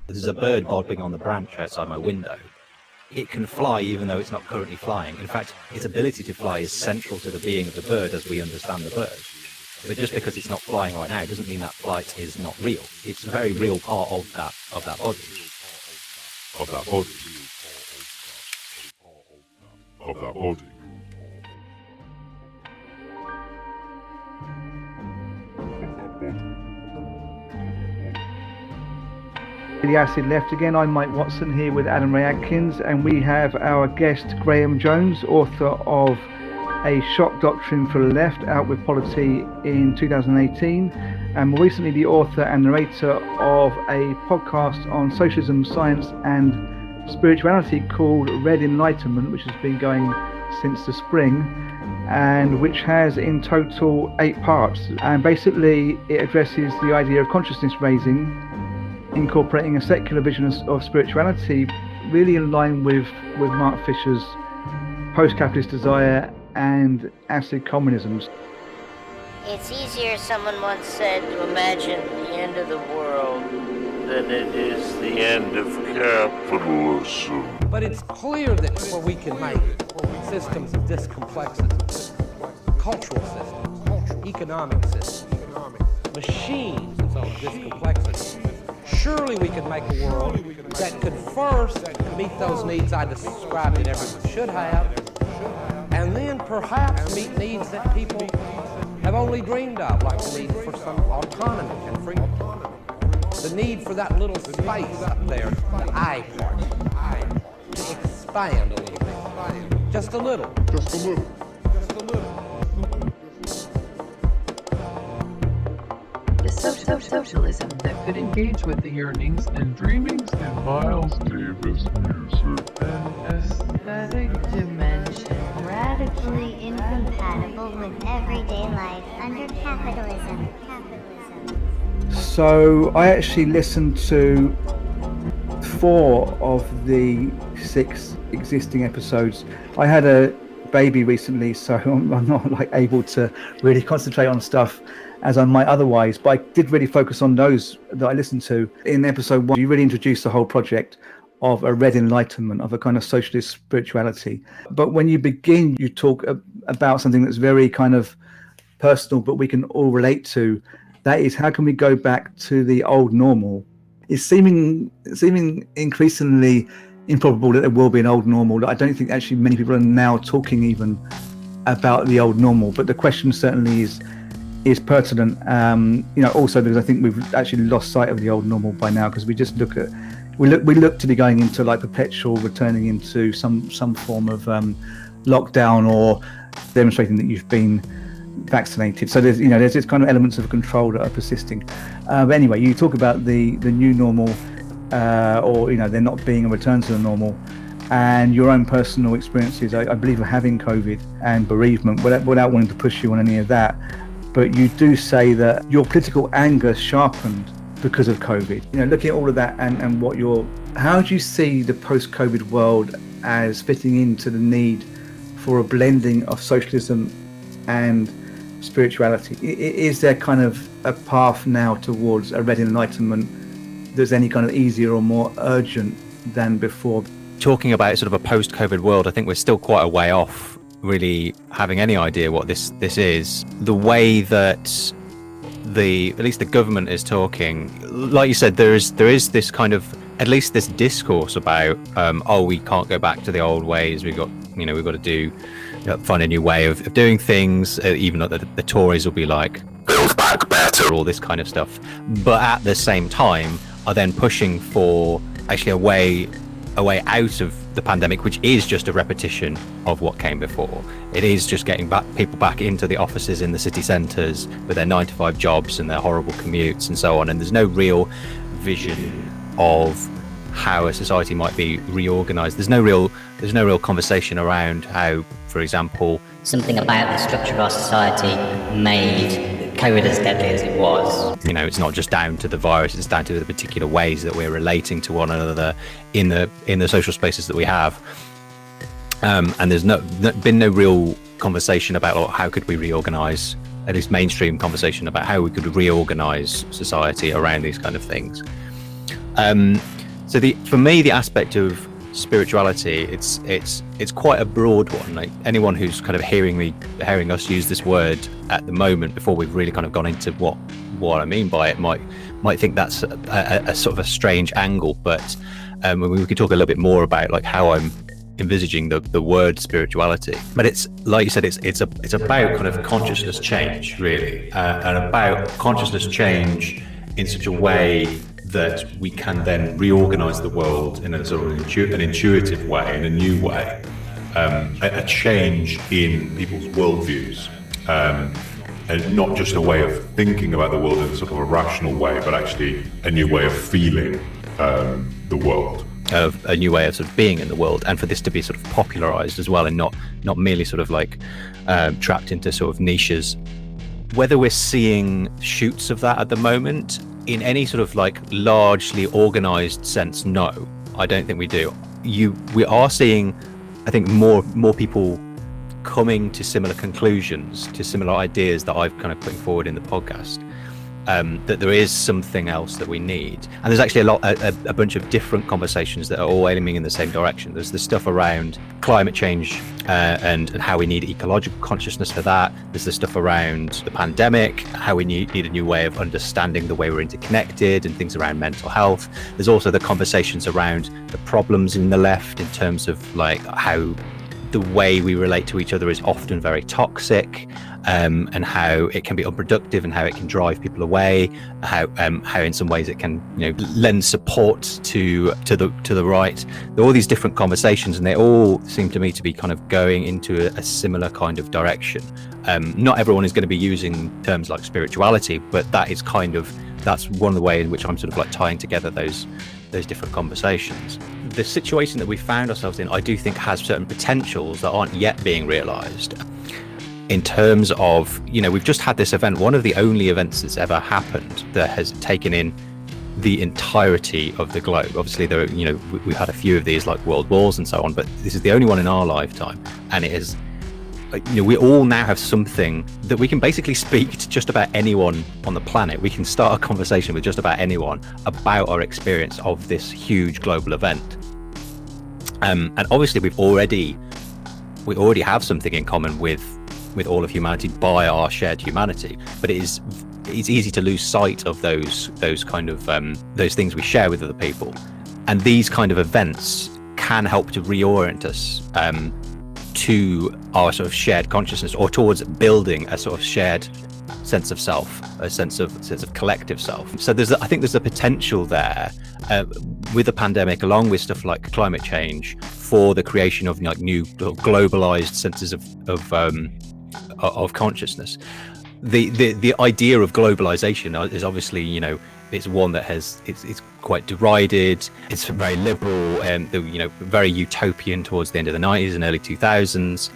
There's a bird bobbing on the branch outside my window. It can fly even though it's not currently flying. In fact, its ability to fly is central to the being of the bird as we understand the bird. But just because it's not flying right now doesn't mean that flight is not real. It's a very real part of that body. Of that body. Of that body. The acid left again. I'm Mike Watson here with Adam Ray Atkins, and we have our guest Graham Jones, author of A Shock Doctrine for the Left, out with Polity in 2018, and more recently the author and narrator of a podcast on socialism, science and spirituality called Red Enlightenment, which has been going since the spring, and which has in total 8 parts. And basically it addresses the idea of consciousness raising, incorporating a secular vision of spirituality, really in line with Mark Fisher's post-capitalist desire and acid communism. It's easier, someone once said, to imagine the end of the world than it is the end of capitalism. But it's clear that where we can make systems of discomplexity, cultural systems, economic systems, machines of discomplexity, surely we could make a world that could first meet those needs I described that everyone should have, and then perhaps meet needs that people have only dreamed of, like the need for some autonomy and freedom. The need for that little space up there, the I part, to expand a little bit. Just a little. Just a little. Just a little. Socialism that could engage with the yearnings and dreamings in Miles Davis music. an aesthetic dimension. Radically incompatible with everyday life under capitalism. So I actually listened to 4 of the 6 existing episodes. I had a baby recently, so I'm not like able to really concentrate on stuff as I might otherwise, but I did really focus on those that I listened to. In episode 1, you really introduced the whole project of a Red Enlightenment, of a kind of socialist spirituality. But when you begin, you talk about something that's very kind of personal, but we can all relate to. That is, how can we go back to the old normal? It's seeming increasingly improbable that there will be an old normal. I don't think actually many people are now talking even about the old normal, but the question certainly is pertinent, also because I think we've actually lost sight of the old normal by now, because we just look to be going into like perpetual returning into some form of lockdown or demonstrating that you've been vaccinated. So there's this kind of elements of control that are persisting. But anyway, you talk about the new normal, or there not being a return to the normal, and your own personal experiences, I believe, of having COVID and bereavement, without wanting to push you on any of that. But you do say that your political anger sharpened because of COVID. Looking at all of that and how do you see the post-COVID world as fitting into the need for a blending of socialism and spirituality? Is there kind of a path now towards a Red Enlightenment that's any kind of easier or more urgent than before? Talking about sort of a post-COVID world, I think we're still quite a way off really having any idea what this is. The way that at least the government is talking, like you said, there is this kind of, at least this discourse about we can't go back to the old ways, we've got to find a new way of doing things, even though the Tories will be like, build back better, all this kind of stuff, but at the same time are then pushing for actually a way out of the pandemic, which is just a repetition of what came before. It is just getting people back into the offices in the city centres with their 9-to-5 jobs and their horrible commutes and so on, and there's no real vision of how a society might be reorganised. There's no real conversation around how, for example, something about the structure of our society made COVID as deadly as it was. It's not just down to the virus, it's down to the particular ways that we're relating to one another in the social spaces that we have. And there's been no real conversation about how could we reorganise, at least mainstream conversation about how we could reorganise society around these kind of things. So for me, the aspect of spirituality, it's quite a broad one. Like anyone who's kind of hearing us use this word at the moment, before we've really kind of gone into what I mean by it, might think that's a sort of a strange angle. But we could talk a little bit more about like how I'm envisaging the word spirituality. But it's like you said, it's about kind of consciousness change, really, and about consciousness change in such a way that we can then reorganize the world in a sort of an intuitive way, in a new way, a change in people's worldviews, and not just a way of thinking about the world in sort of a rational way, but actually a new way of feeling the world. Of a new way of sort of being in the world, and for this to be sort of popularized as well, and not merely sort of like trapped into sort of niches. Whether we're seeing shoots of that at the moment in any sort of like largely organized sense, no, I don't think we do. We are seeing, I think, more people coming to similar conclusions, to similar ideas that I've kind of putting forward in the podcast. That there is something else that we need, and there's actually a bunch of different conversations that are all aiming in the same direction. There's the stuff around climate change and how we need ecological consciousness for that. There's the stuff around the pandemic, how we need a new way of understanding the way we're interconnected, and things around mental health. There's also the conversations around the problems in the left in terms of like how the way we relate to each other is often very toxic, and how it can be unproductive, and how it can drive people away, how in some ways it can, you know, lend support to the right. There are all these different conversations, and they all seem to me to be kind of going into a similar kind of direction. Not everyone is going to be using terms like spirituality, but that's one of the ways in which I'm sort of like tying together those different conversations. The situation that we found ourselves in, I do think, has certain potentials that aren't yet being realized. In terms of, you know, we've just had this event, one of the only events that's ever happened that has taken in the entirety of the globe. Obviously, there are, you know, we've had a few of these like world wars and so on, but this is the only one in our lifetime, and it is, you know, we all now have something that we can basically speak to just about anyone on the planet. We can start a conversation with just about anyone about our experience of this huge global event. And obviously we already have something in common with all of humanity by our shared humanity, but it's easy to lose sight of those kind of those things we share with other people, and these kind of events can help to reorient us to our sort of shared consciousness, or towards building a sort of shared sense of self, a sense of collective self. So I think there's a potential there with the pandemic, along with stuff like climate change, for the creation of like new globalized senses of consciousness. The idea of globalization is obviously, you know, it's one that it's quite derided. It's very liberal and, you know, very utopian towards the end of the 90s and early 2000s.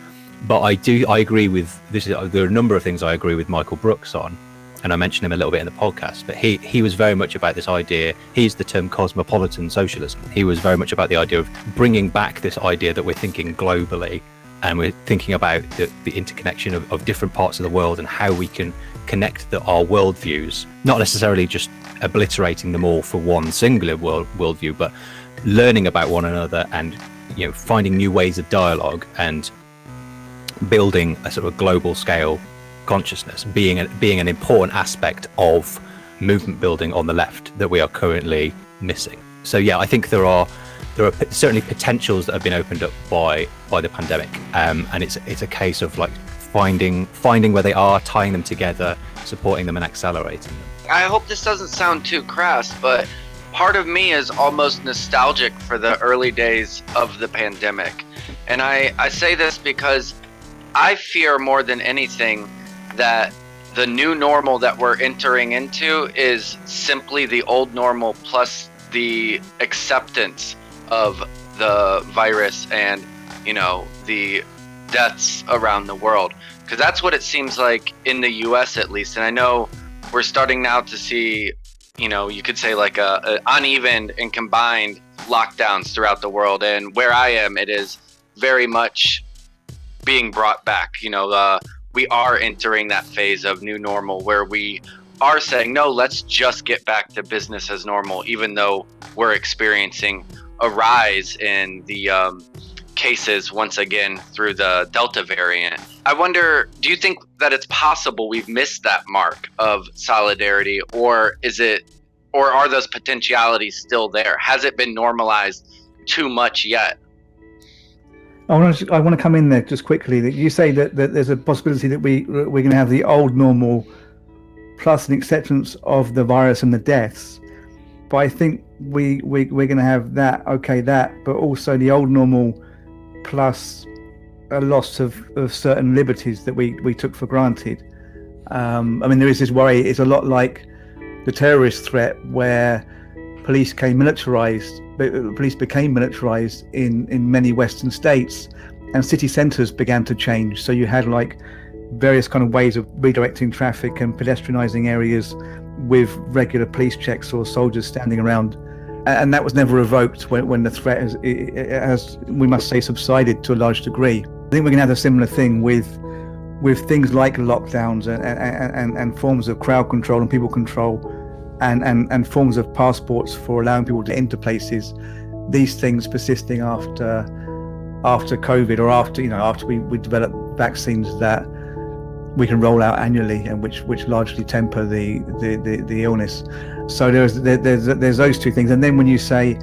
But I agree with this. There are a number of things I agree with Michael Brooks on, and I mentioned him a little bit in the podcast. But he was very much about this idea. He's the term cosmopolitan socialism. He was very much about the idea of bringing back this idea that we're thinking globally, and we're thinking about the interconnection of different parts of the world, and how we can connect our worldviews, not necessarily just obliterating them all for one singular worldview, but learning about one another, and, you know, finding new ways of dialogue, and building a sort of global scale consciousness, being an important aspect of movement building on the left that we are currently missing. So yeah, I think there are certainly potentials that have been opened up by the pandemic, and it's a case of like finding where they are, tying them together, supporting them, and accelerating them. I hope this doesn't sound too crass, but part of me is almost nostalgic for the early days of the pandemic. And I say this because I fear more than anything that the new normal that we're entering into is simply the old normal plus the acceptance of the virus and, you know, the deaths around the world. Because that's what it seems like in the US at least. And I know we're starting now to see, you know, you could say like a uneven and combined lockdowns throughout the world. And where I am, it is very much being brought back. You know, we are entering that phase of new normal where we are saying, no, let's just get back to business as normal, even though we're experiencing a rise in the cases once again through the Delta variant. I wonder, do you think that it's possible we've missed that mark of solidarity, or are those potentialities still there? Has it been normalized too much yet? I want to come in there just quickly. That you say that there's a possibility that we're going to have the old normal plus an acceptance of the virus and the deaths, but I think we're going to have that, but also the old normal plus a loss of certain liberties that we took for granted. I mean, there is this worry. It's a lot like the terrorist threat, where police became militarized in many Western states, and city centers began to change. So you had like various kind of ways of redirecting traffic and pedestrianizing areas with regular police checks or soldiers standing around, and that was never revoked when the threat has, we must say, subsided to a large degree. I think we're going to have a similar thing with things like lockdowns and forms of crowd control and people control, and forms of passports for allowing people to enter places. These things persisting after COVID, or after we develop vaccines that we can roll out annually, and which largely temper the illness. So there's those two things. And then when you say,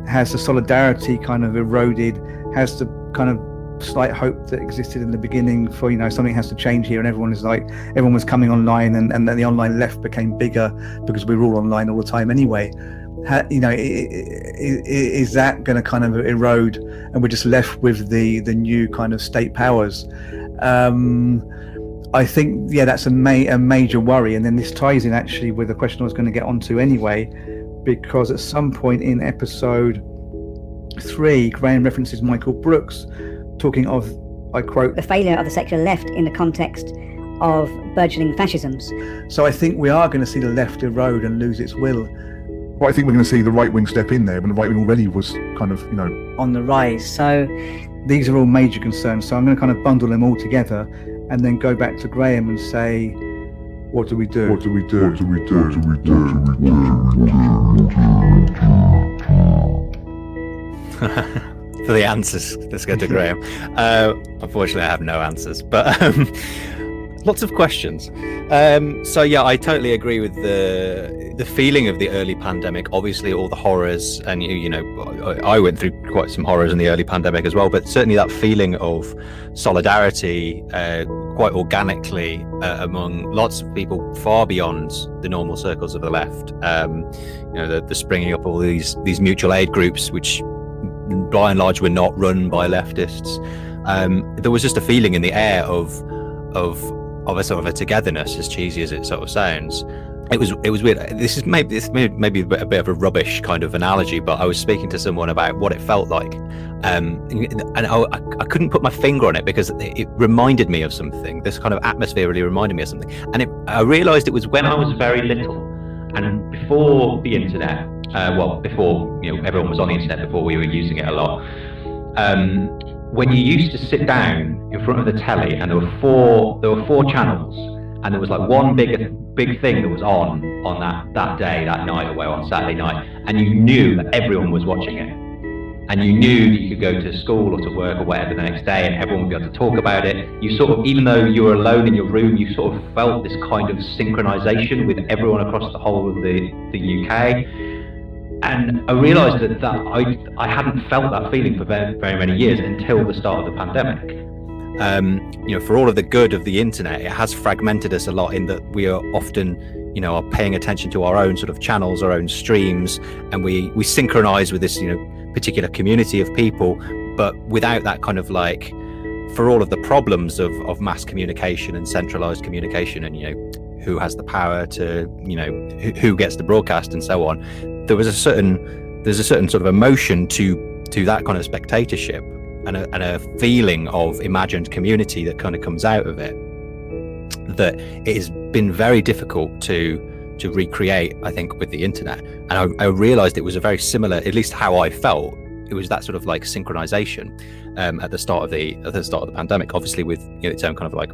has the solidarity kind of eroded, has the kind of slight hope that existed in the beginning for something has to change here, and everyone was coming online, and then the online left became bigger because we were all online all the time anyway. Is that going to kind of erode, and we're just left with the new kind of state powers? I think, that's a major worry. And then this ties in actually with the question I was going to get onto anyway, because at some point in episode 3, Graham references Michael Brooks talking of, I quote, the failure of the secular left in the context of burgeoning fascisms. So I think we are going to see the left erode and lose its will. Well, I think we're going to see the right wing step in there when the right wing already was kind of, on the rise. So these are all major concerns. So I'm going to kind of bundle them all together and then go back to Graham and say, what do we do? What do we do? What do we do? What do we do? For the answers, let's go to Graham. Unfortunately, I have no answers, but lots of questions. So yeah, I totally agree with the feeling of the early pandemic. Obviously, all the horrors, and I went through quite some horrors in the early pandemic as well. But certainly that feeling of solidarity, quite organically among lots of people far beyond the normal circles of the left. The springing up all these mutual aid groups, which by and large were not run by leftists. There was just a feeling in the air of a sort of a togetherness, as cheesy as it sort of sounds. It was weird. This may be a bit of a rubbish kind of analogy, but I was speaking to someone about what it felt like, and I couldn't put my finger on it because it reminded me of something. This kind of atmosphere really reminded me of something, and I realised it was when I was very little, and before the internet. Before everyone was on the internet, before we were using it a lot. When you used to sit down in front of the telly, and there were four channels, and there was like one big thing that was on that day, that night, or on Saturday night, and you knew that everyone was watching it, and you knew that you could go to school or to work or whatever the next day, and everyone would be able to talk about it. You sort of, even though you were alone in your room, you sort of felt this kind of synchronization with everyone across the whole of the UK. And I realised that I hadn't felt that feeling for very, very many years until the start of the pandemic. For all of the good of the internet, it has fragmented us a lot in that we are often, are paying attention to our own sort of channels, our own streams, and we synchronise with this, particular community of people, but without that kind of like, for all of the problems of mass communication and centralised communication, and who has the power to, who gets the broadcast and so on. There's a certain sort of emotion to that kind of spectatorship, and a feeling of imagined community that kind of comes out of it, that it has been very difficult to recreate, I think, with the internet. And I realized it was a very similar, at least how I felt, it was that sort of like synchronization at the start of the pandemic, obviously with its own kind of like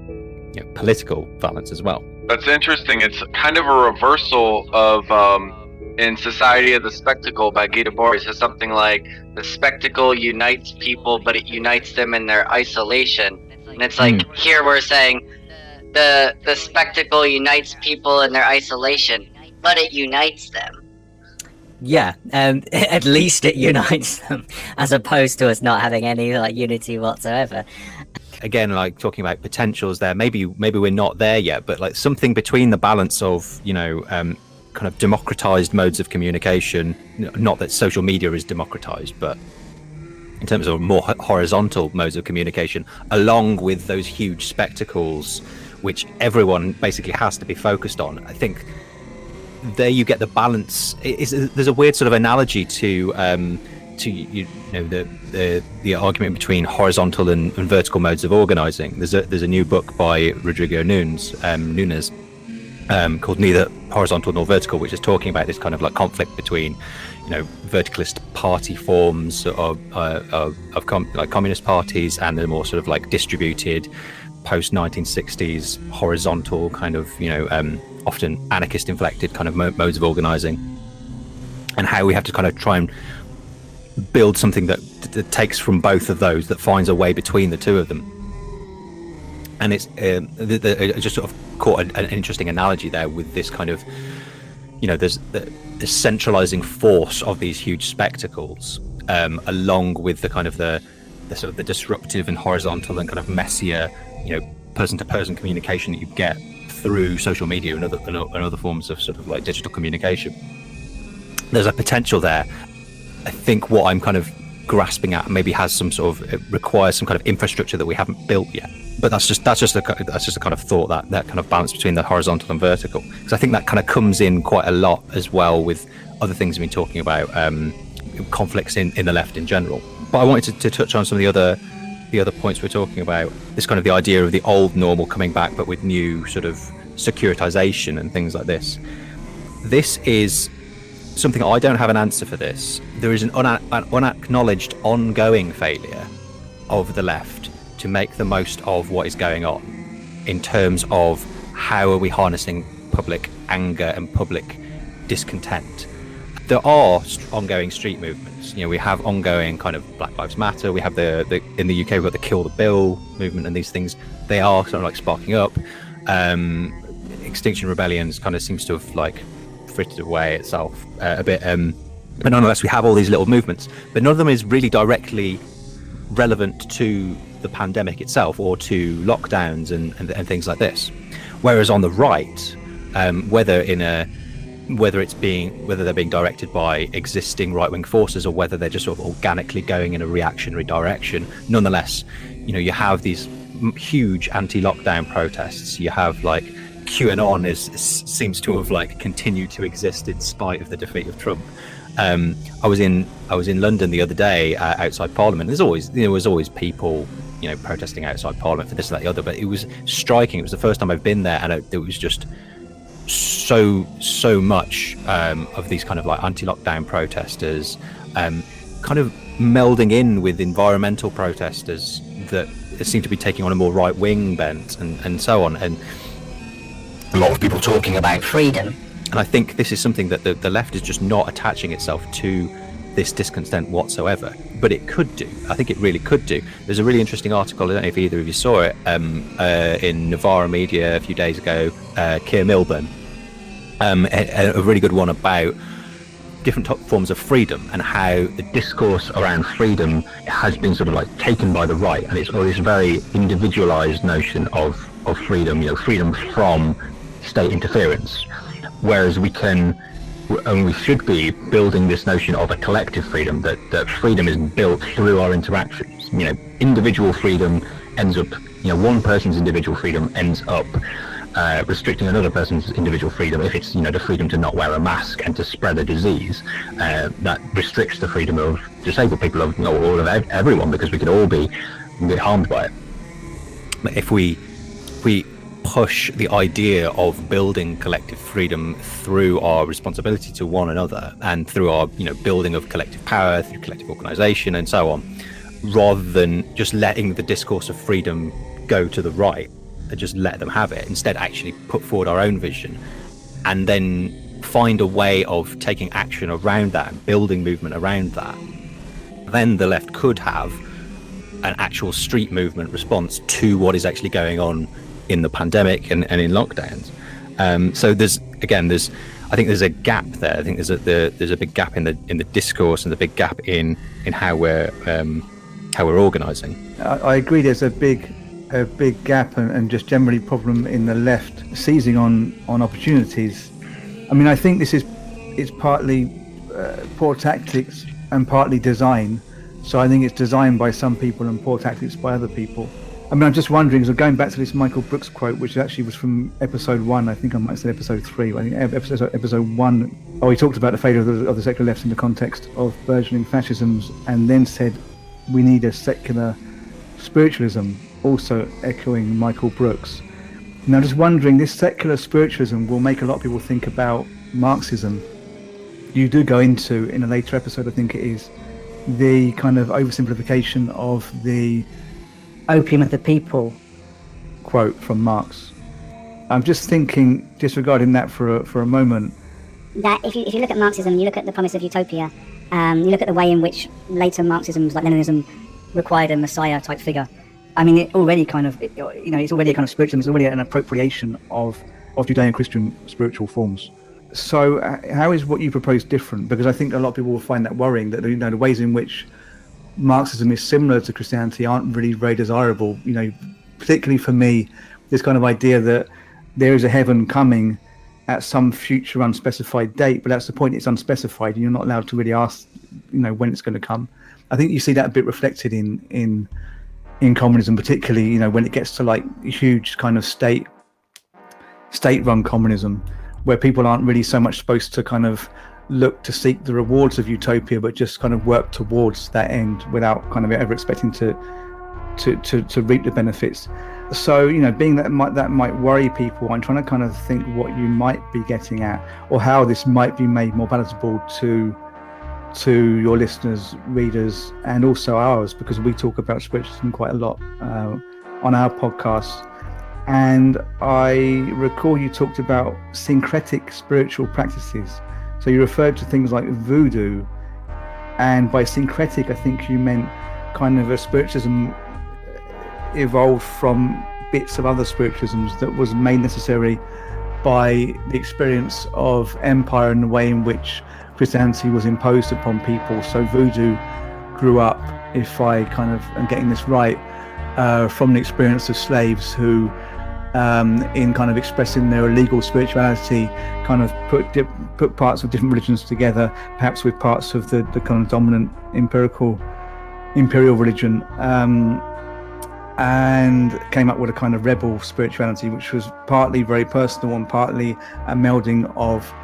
political balance as well. That's interesting. It's kind of a reversal of in Society of the Spectacle by Gita Boris has something like the spectacle unites people, but it unites them in their isolation. And it's like here we're saying the spectacle unites people in their isolation, but it unites them. Yeah, at least it unites them, as opposed to us not having any like unity whatsoever. Again, like talking about potentials there, maybe we're not there yet, but like something between the balance of, you know, kind of democratized modes of communication, not that social media is democratized, but in terms of more horizontal modes of communication, along with those huge spectacles which everyone basically has to be focused on. I think there you get the balance. There's a weird sort of analogy to you know the argument between horizontal and vertical modes of organizing. There's a new book by Rodrigo Nunes called Neither Horizontal Nor Vertical, which is talking about this kind of like conflict between, you know, verticalist party forms of like communist parties and the more sort of like distributed post 1960s horizontal kind of, you know, often anarchist inflected kind of modes of organizing, and how we have to kind of try and build something that takes from both of those, that finds a way between the two of them. And it's I just sort of caught an interesting analogy there with this kind of, you know, there's the centralizing force of these huge spectacles, along with the kind of the sort of the disruptive and horizontal and kind of messier, you know, person-to-person communication that you get through social media and other forms of sort of like digital communication. There's a potential there. I think what I'm kind of grasping at maybe has some sort of, it requires some kind of infrastructure that we haven't built yet. But that's just a kind of thought, that kind of balance between the horizontal and vertical, because I think that kind of comes in quite a lot as well with other things we've been talking about, conflicts in the left in general. But I wanted to touch on some of the other points we're talking about. This kind of the idea of the old normal coming back, but with new sort of securitization and things like this. This is something I don't have an answer for this. There is an unacknowledged ongoing failure of the left to make the most of what is going on in terms of how are we harnessing public anger and public discontent. There are ongoing street movements. You know, we have ongoing kind of Black Lives Matter. We have the in the UK we've got the Kill the Bill movement, and these things, they are sort of like sparking up. Extinction Rebellion's kind of seems to have like frittered away itself a bit, but nonetheless we have all these little movements, but none of them is really directly relevant to the pandemic itself or to lockdowns and things like this. Whereas on the right, whether they're being directed by existing right-wing forces or whether they're just sort of organically going in a reactionary direction, nonetheless, you know, you have these huge anti-lockdown protests. You have like QAnon seems to have like continued to exist in spite of the defeat of Trump. I was in London the other day outside Parliament. There was always people, you know, protesting outside Parliament for this, that, the other. But it was striking. It was the first time I've been there, and it was just so much of these kind of like anti-lockdown protesters, kind of melding in with environmental protesters that seem to be taking on a more right-wing bent and so on. And a lot of people talking about freedom. And I think this is something that the left is just not attaching itself to this discontent whatsoever. But it could do. I think it really could do. There's a really interesting article, I don't know if either of you saw it, in Novara Media a few days ago, Keir Milburn, a really good one about different forms of freedom and how the discourse around freedom has been sort of like taken by the right, and it's all this very individualized notion of freedom, you know, freedom from state interference, whereas we should be building this notion of a collective freedom, that freedom is built through our interactions. You know, individual freedom ends up, you know, one person's individual freedom ends up restricting another person's individual freedom. If it's, you know, the freedom to not wear a mask and to spread a disease, that restricts the freedom of disabled people, of everyone, because we could all be harmed by it. But if we push the idea of building collective freedom through our responsibility to one another and through our, you know, building of collective power through collective organization and so on, rather than just letting the discourse of freedom go to the right, just let them have it. Instead, actually put forward our own vision, and then find a way of taking action around that and building movement around that. Then the left could have an actual street movement response to what is actually going on in the pandemic and in lockdowns. So I think there's a gap there. I think there's a big gap in the discourse, and a big gap in how we're organising. I agree. There's a big gap, and just generally problem in the left seizing on opportunities. I mean, I think it's partly poor tactics and partly design. So I think it's designed by some people and poor tactics by other people. I mean, I'm just wondering, so going back to this Michael Brooks quote, which actually was from episode 1, I think I might have said episode 3, I think episode 1, he talked about the failure of the secular left in the context of burgeoning fascisms, and then said we need a secular spiritualism, also echoing Michael Brooks. Now, just wondering, this secular spiritualism will make a lot of people think about Marxism. You do go into, in a later episode, I think it is, the kind of oversimplification of the opium of the people quote from Marx. I'm just thinking, disregarding that for a moment, that if you look at Marxism, you look at the promise of utopia, you look at the way in which later Marxisms like Leninism required a messiah type figure. I mean, it already kind of, it's already a kind of spiritualism, it's already an appropriation of Judean-Christian spiritual forms. So how is what you propose different? Because I think a lot of people will find that worrying, that the ways in which Marxism is similar to Christianity aren't really very desirable. Particularly for me, this kind of idea that there is a heaven coming at some future unspecified date, but that's the point, it's unspecified, and you're not allowed to really ask, when it's going to come. I think you see that a bit reflected in communism, particularly, when it gets to like huge kind of state-run communism, where people aren't really so much supposed to kind of look to seek the rewards of utopia, but just kind of work towards that end without kind of ever expecting to reap the benefits. So, being that might worry people, I'm trying to kind of think what you might be getting at, or how this might be made more palatable to your listeners, readers, and also ours, because we talk about spiritualism quite a lot on our podcast. And I recall you talked about syncretic spiritual practices. So you referred to things like voodoo, and by syncretic, I think you meant kind of a spiritualism evolved from bits of other spiritualisms that was made necessary by the experience of empire and the way in which Christianity was imposed upon people. So voodoo grew up, if I kind of am getting this right, from the experience of slaves who, in kind of expressing their illegal spirituality, kind of put parts of different religions together, perhaps with parts of the kind of dominant imperial religion, and came up with a kind of rebel spirituality, which was partly very personal and partly a melding of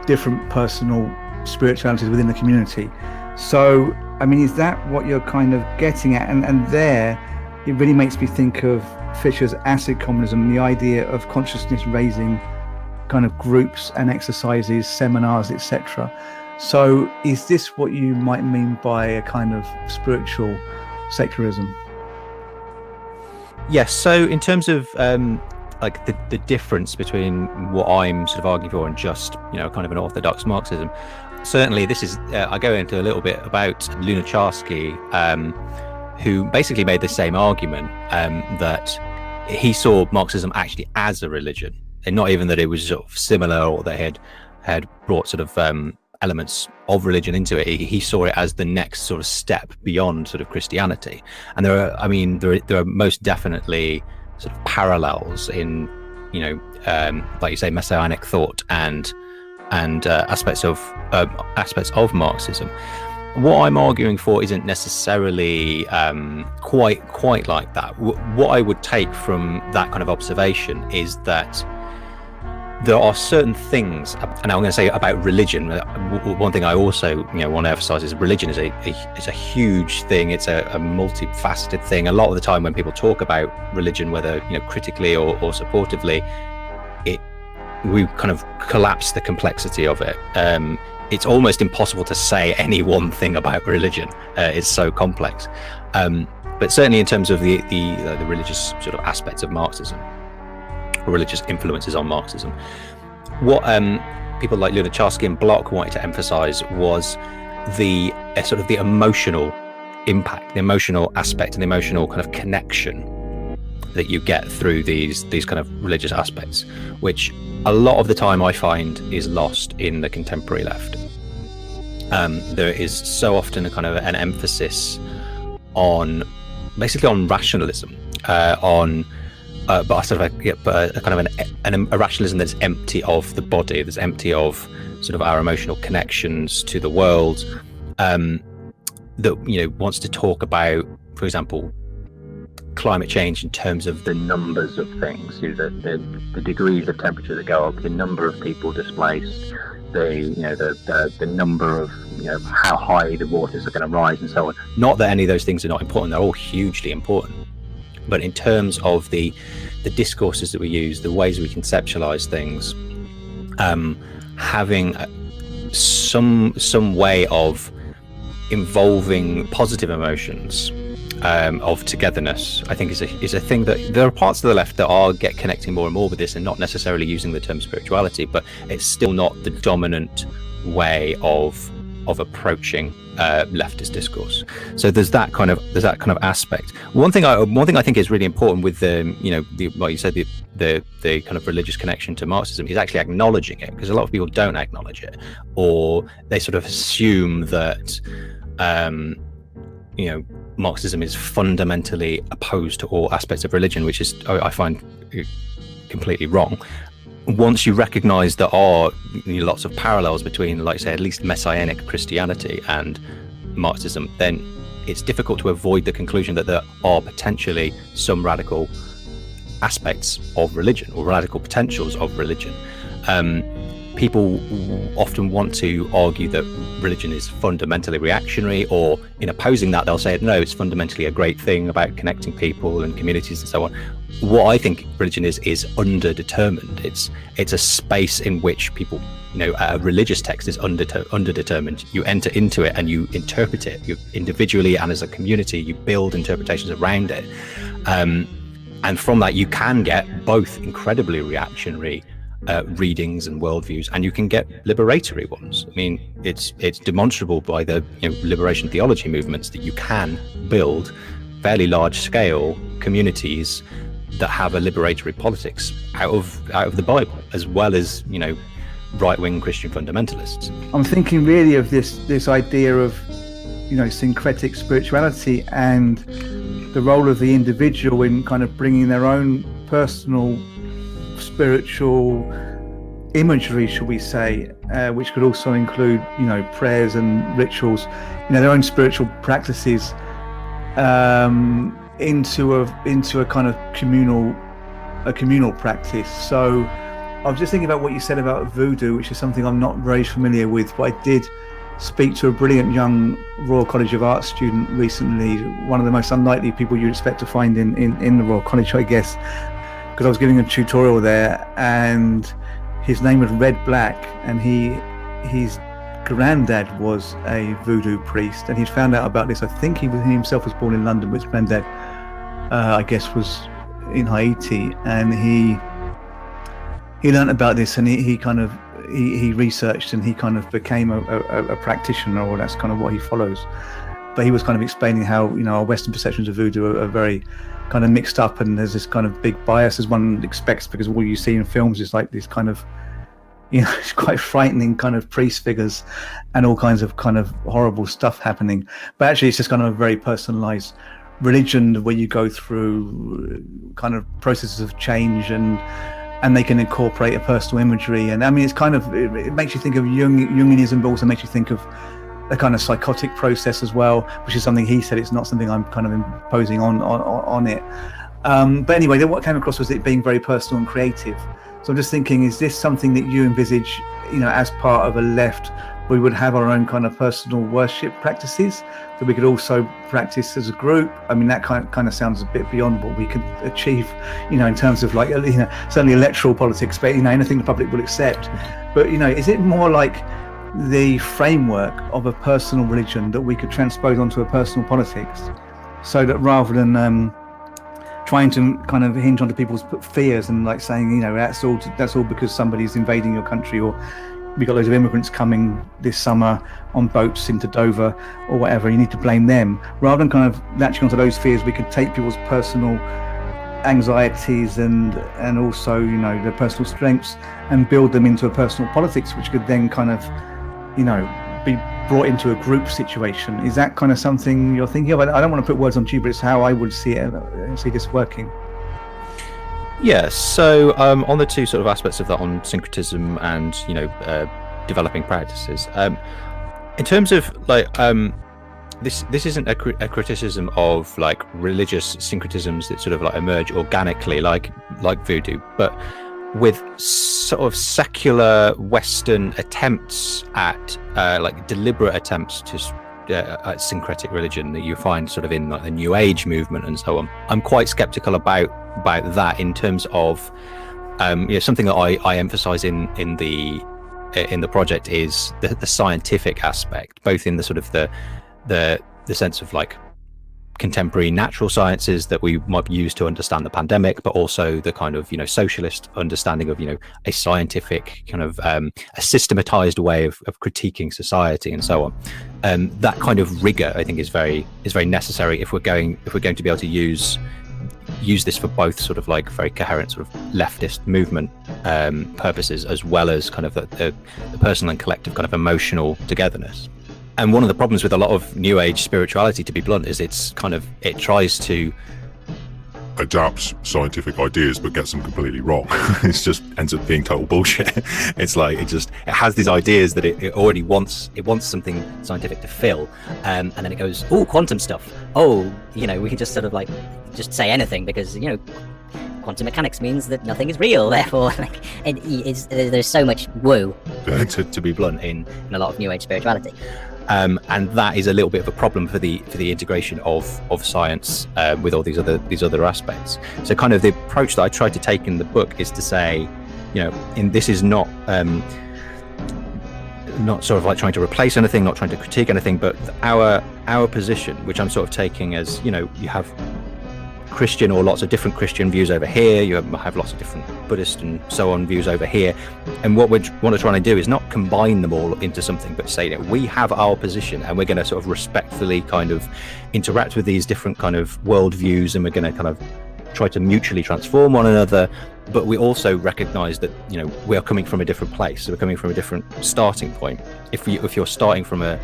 different personal spiritualities within the community. So, I mean, is that what you're kind of getting at? And there, it really makes me think of Fisher's acid communism, the idea of consciousness raising kind of groups and exercises, seminars, etc. So is this what you might mean by a kind of spiritual secularism? Yes, so in terms of like the difference between what I'm sort of arguing for and just, kind of an orthodox Marxism, certainly this is, I go into a little bit about Lunacharsky, who basically made the same argument, that he saw Marxism actually as a religion, and not even that it was sort of similar, or they had brought sort of elements of religion into it. He saw it as the next sort of step beyond sort of Christianity. And there are most definitely sort of parallels in, like you say, messianic thought and aspects of Marxism. What I'm arguing for isn't necessarily quite like that. What I would take from that kind of observation is that there are certain things, and I'm going to say about religion. One thing I also want to emphasize is religion is a huge thing. It's a multifaceted thing. A lot of the time when people talk about religion, whether critically or supportively, we kind of collapse the complexity of it. It's almost impossible to say any one thing about religion. It's so complex. But certainly in terms of the religious sort of aspects of Marxism, or religious influences on Marxism, what people like Lunacharsky and Bloch wanted to emphasize was the sort of the emotional impact, the emotional aspect, and the emotional kind of connection that you get through these kind of religious aspects, which a lot of the time I find is lost in the contemporary left. There is so often a kind of an emphasis on basically on rationalism, but sort of a kind of a rationalism that's empty of the body, that's empty of sort of our emotional connections to the world, that wants to talk about, for example, climate change in terms of the numbers of things, the degrees of temperature that go up, the number of people displaced, the number of how high the waters are going to rise, and so on. Not that any of those things are not important; they're all hugely important. But in terms of the discourses that we use, the ways we conceptualize things, having some way of involving positive emotions, of togetherness, I think is a thing that there are parts of the left that are connecting more and more with this, and not necessarily using the term spirituality, but it's still not the dominant way of approaching leftist discourse. So there's that kind of aspect. One thing I think is really important with like you said, the kind of religious connection to Marxism is actually acknowledging it, because a lot of people don't acknowledge it, or they sort of assume that Marxism is fundamentally opposed to all aspects of religion, which is, I find, completely wrong. Once you recognize there are lots of parallels between, like say, at least Messianic Christianity and Marxism, then it's difficult to avoid the conclusion that there are potentially some radical aspects of religion, or radical potentials of religion. People often want to argue that religion is fundamentally reactionary, or in opposing that, they'll say, no, it's fundamentally a great thing about connecting people and communities and so on. What I think religion is underdetermined. It's a space in which people, a religious text is underdetermined. You enter into it and you interpret it. You individually and as a community, you build interpretations around it. And from that, you can get both incredibly reactionary readings and worldviews, and you can get liberatory ones. I mean, it's demonstrable by the liberation theology movements that you can build fairly large scale communities that have a liberatory politics out of the Bible, as well as right-wing Christian fundamentalists. I'm thinking really of this idea of syncretic spirituality and the role of the individual in kind of bringing their own personal spiritual imagery, shall we say, which could also include prayers and rituals, their own spiritual practices, into a kind of communal practice. So I was just thinking about what you said about voodoo, which is something I'm not very familiar with, but I did speak to a brilliant young Royal College of Art student recently, one of the most unlikely people you'd expect to find in the Royal College, I guess, because I was giving a tutorial there, and his name was Red Black, and his granddad was a voodoo priest, and he'd found out about this. I think he himself was born in London, but his granddad, I guess, was in Haiti, and he learned about this, and he researched, and he kind of became a practitioner, or that's kind of what he follows. But he was kind of explaining how our Western perceptions of voodoo are very kind of mixed up, and there's this kind of big bias, as one expects, because all you see in films is like this kind of it's quite frightening kind of priest figures and all kinds of horrible stuff happening. But actually it's just kind of a very personalized religion where you go through kind of processes of change, and they can incorporate a personal imagery. And I mean, it's kind of, it makes you think of Jungianism, but also makes you think of a kind of psychotic process as well, which is something he said. It's not something I'm kind of imposing on it. But anyway, what came across was it being very personal and creative. So I'm just thinking, is this something that you envisage, as part of a left, we would have our own kind of personal worship practices that we could also practice as a group? I mean, that kind of sounds a bit beyond what we could achieve, in terms of like, certainly electoral politics, but anything the public will accept. But is it more like the framework of a personal religion that we could transpose onto a personal politics, so that rather than trying to kind of hinge onto people's fears and like saying, you know, that's all because somebody's invading your country, or we got loads of immigrants coming this summer on boats into Dover or whatever, you need to blame them. Rather than kind of latching onto those fears, we could take people's personal anxieties and also, you know, their personal strengths and build them into a personal politics, which could then kind of, you know, be brought into a group situation. Is that kind of something you're thinking of? I don't want to put words on you, but it's how I would see this working. Yeah, so on the two sort of aspects of that, on syncretism and, you know, developing practices, in terms of like this isn't a criticism of like religious syncretisms that sort of like emerge organically like voodoo, but with sort of secular Western attempts at like deliberate attempts to at syncretic religion that you find sort of in like the New Age movement and so on. I'm quite skeptical about that in terms of you know, something that I emphasize in the project is the scientific aspect, both in the sort of the sense of like contemporary natural sciences that we might use to understand the pandemic, but also the kind of, you know, socialist understanding of, you know, a scientific kind of a systematized way of critiquing society and so on. That kind of rigor, I think, is very necessary if we're going to be able to use this for both sort of like very coherent sort of leftist movement purposes, as well as kind of the personal and collective kind of emotional togetherness. And one of the problems with a lot of New Age spirituality, to be blunt, is it tries to adapts scientific ideas but gets them completely wrong. It just ends up being total bullshit. It's like it has these ideas that it already wants something scientific to fill, and then it goes, oh, quantum stuff, oh, you know, we can just sort of like just say anything because, you know, quantum mechanics means that nothing is real, therefore like there's so much woo to be blunt in a lot of New Age spirituality. And that is a little bit of a problem for the integration of science with all these other aspects. So kind of the approach that I tried to take in the book is to say, you know, this is not sort of like trying to replace anything, not trying to critique anything, but our position, which I'm sort of taking as, you know, you have Christian or lots of different Christian views over here, you have lots of different Buddhist and so on views over here, and what we're trying to do is not combine them all into something, but say that we have our position and we're going to sort of respectfully kind of interact with these different kind of worldviews, and we're going to kind of try to mutually transform one another, but we also recognize that, you know, we are coming from a different place, so we're coming from a different starting point if you're starting from a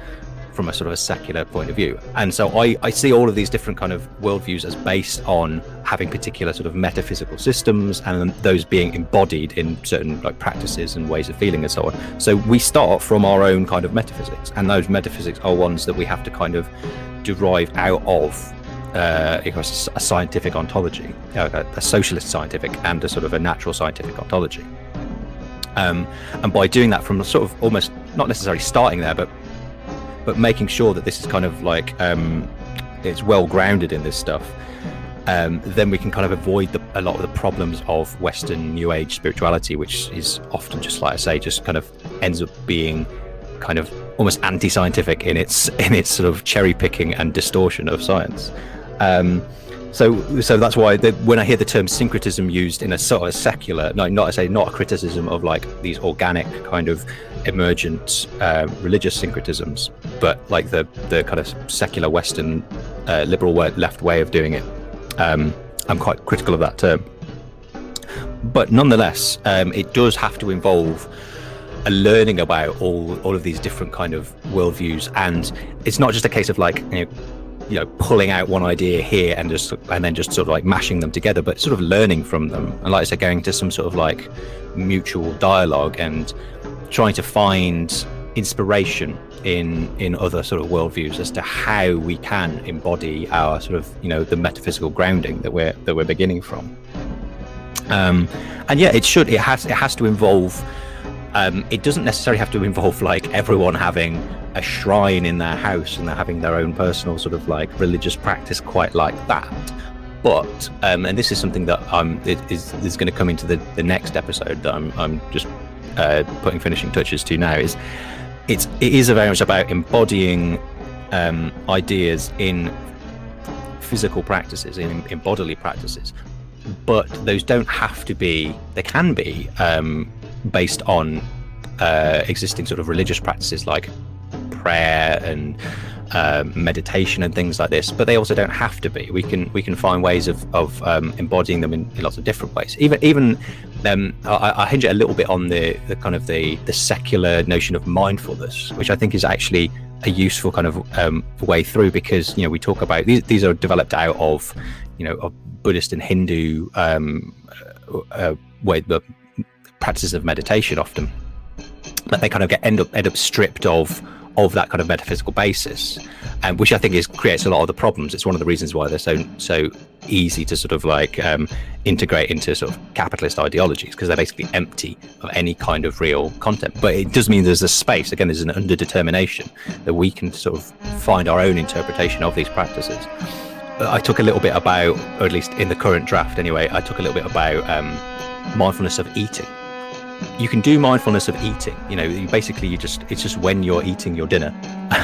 sort of a secular point of view. And so I see all of these different kind of worldviews as based on having particular sort of metaphysical systems, and those being embodied in certain like practices and ways of feeling and so on. So we start from our own kind of metaphysics, and those metaphysics are ones that we have to kind of derive out of a scientific ontology, a socialist scientific and a sort of a natural scientific ontology. And by doing that from sort of almost not necessarily starting there, but making sure that this is kind of like it's well grounded in this stuff, then we can kind of avoid a lot of the problems of Western New Age spirituality, which is often just, like I say, just kind of ends up being kind of almost anti-scientific in its sort of cherry picking and distortion of science. So that's why when I hear the term syncretism used in a sort of secular, not a criticism of like these organic kind of emergent religious syncretisms, but like the kind of secular Western liberal left way of doing it, I'm quite critical of that term. But nonetheless, it does have to involve a learning about all of these different kind of worldviews, and it's not just a case of like, you know, pulling out one idea here and then just sort of like mashing them together, but sort of learning from them, and like I said, going to some sort of like mutual dialogue and trying to find inspiration in other sort of worldviews as to how we can embody our sort of, you know, the metaphysical grounding that we're beginning from. And yeah, it has to involve. It doesn't necessarily have to involve like everyone having a shrine in their house and they're having their own personal sort of like religious practice quite like that. But and this is something that is going to come into the next episode that I'm just putting finishing touches to now. It is very much about embodying ideas in physical practices, in bodily practices, but those don't have to be. They can be based on existing sort of religious practices like prayer and meditation and things like this, but they also don't have to be. We can find ways of embodying them in lots of different ways. Even I hinge it a little bit on the kind of the secular notion of mindfulness, which I think is actually a useful kind of way through, because we talk about these are developed out of of Buddhist and Hindu way the practices of meditation often, but they kind of end up stripped of that kind of metaphysical basis, and which I think creates a lot of the problems. It's one of the reasons why they're so easy to sort of like integrate into sort of capitalist ideologies, because they're basically empty of any kind of real content. But it does mean there's a space, again, there's an underdetermination that we can sort of find our own interpretation of these practices. I took a little bit about, or at least in the current draft anyway, I took a little bit about mindfulness of eating. You can do mindfulness of eating. It's just when you're eating your dinner,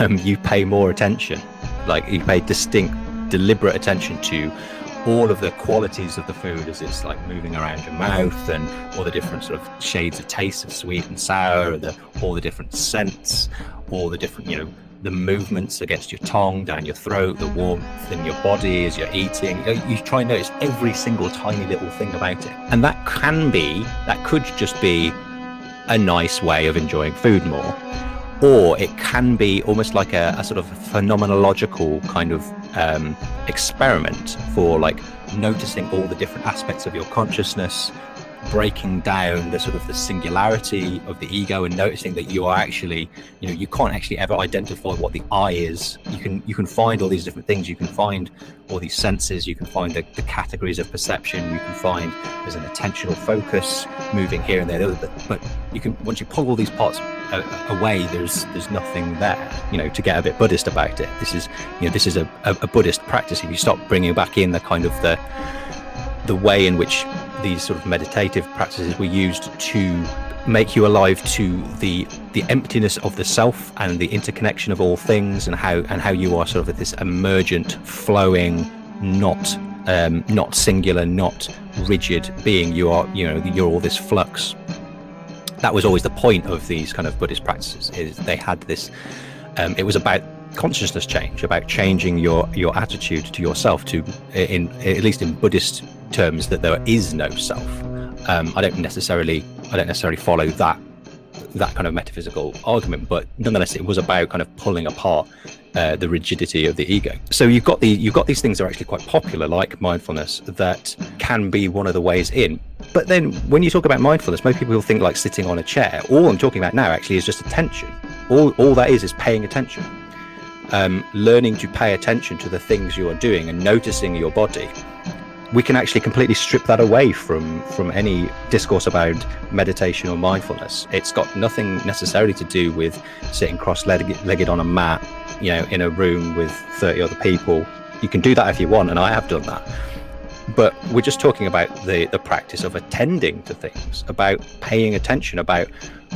you pay more attention. Like, you pay distinct, deliberate attention to all of the qualities of the food as it's like moving around your mouth, and all the different sort of shades of taste of sweet and sour, all the different scents, all the different, the movements against your tongue, down your throat, the warmth in your body as you're eating. You try and notice every single tiny little thing about it. And that could just be a nice way of enjoying food more. Or it can be almost like a sort of phenomenological kind of experiment for like noticing all the different aspects of your consciousness, breaking down the sort of the singularity of the ego, and noticing that you are actually, you can't actually ever identify what the I is. You can find all these different things. You can find all these senses. You can find the categories of perception. You can find there's an attentional focus moving here and there. But you can, once you pull all these parts away, there's nothing there. To get a bit Buddhist about it, this is a Buddhist practice. If you stop bringing back in the kind of the way in which these sort of meditative practices were used to make you alive to the emptiness of the self and the interconnection of all things, and how you are sort of this emergent, flowing, not singular, not rigid being. You're all this flux. That was always the point of these kind of Buddhist practices, is they had this it was about consciousness change, about changing your attitude to yourself, at least in Buddhist terms, that there is no self. I don't necessarily follow that kind of metaphysical argument, but nonetheless it was about kind of pulling apart the rigidity of the ego. So you've got these things that are actually quite popular, like mindfulness, that can be one of the ways in. But then when you talk about mindfulness, most people think like sitting on a chair. All I'm talking about now actually is just attention. All that is paying attention. Learning to pay attention to the things you are doing and noticing your body. We can actually completely strip that away from any discourse about meditation or mindfulness. It's got nothing necessarily to do with sitting cross-legged on a mat, in a room with 30 other people. You can do that if you want, and I have done that. But we're just talking about the practice of attending to things, about paying attention, about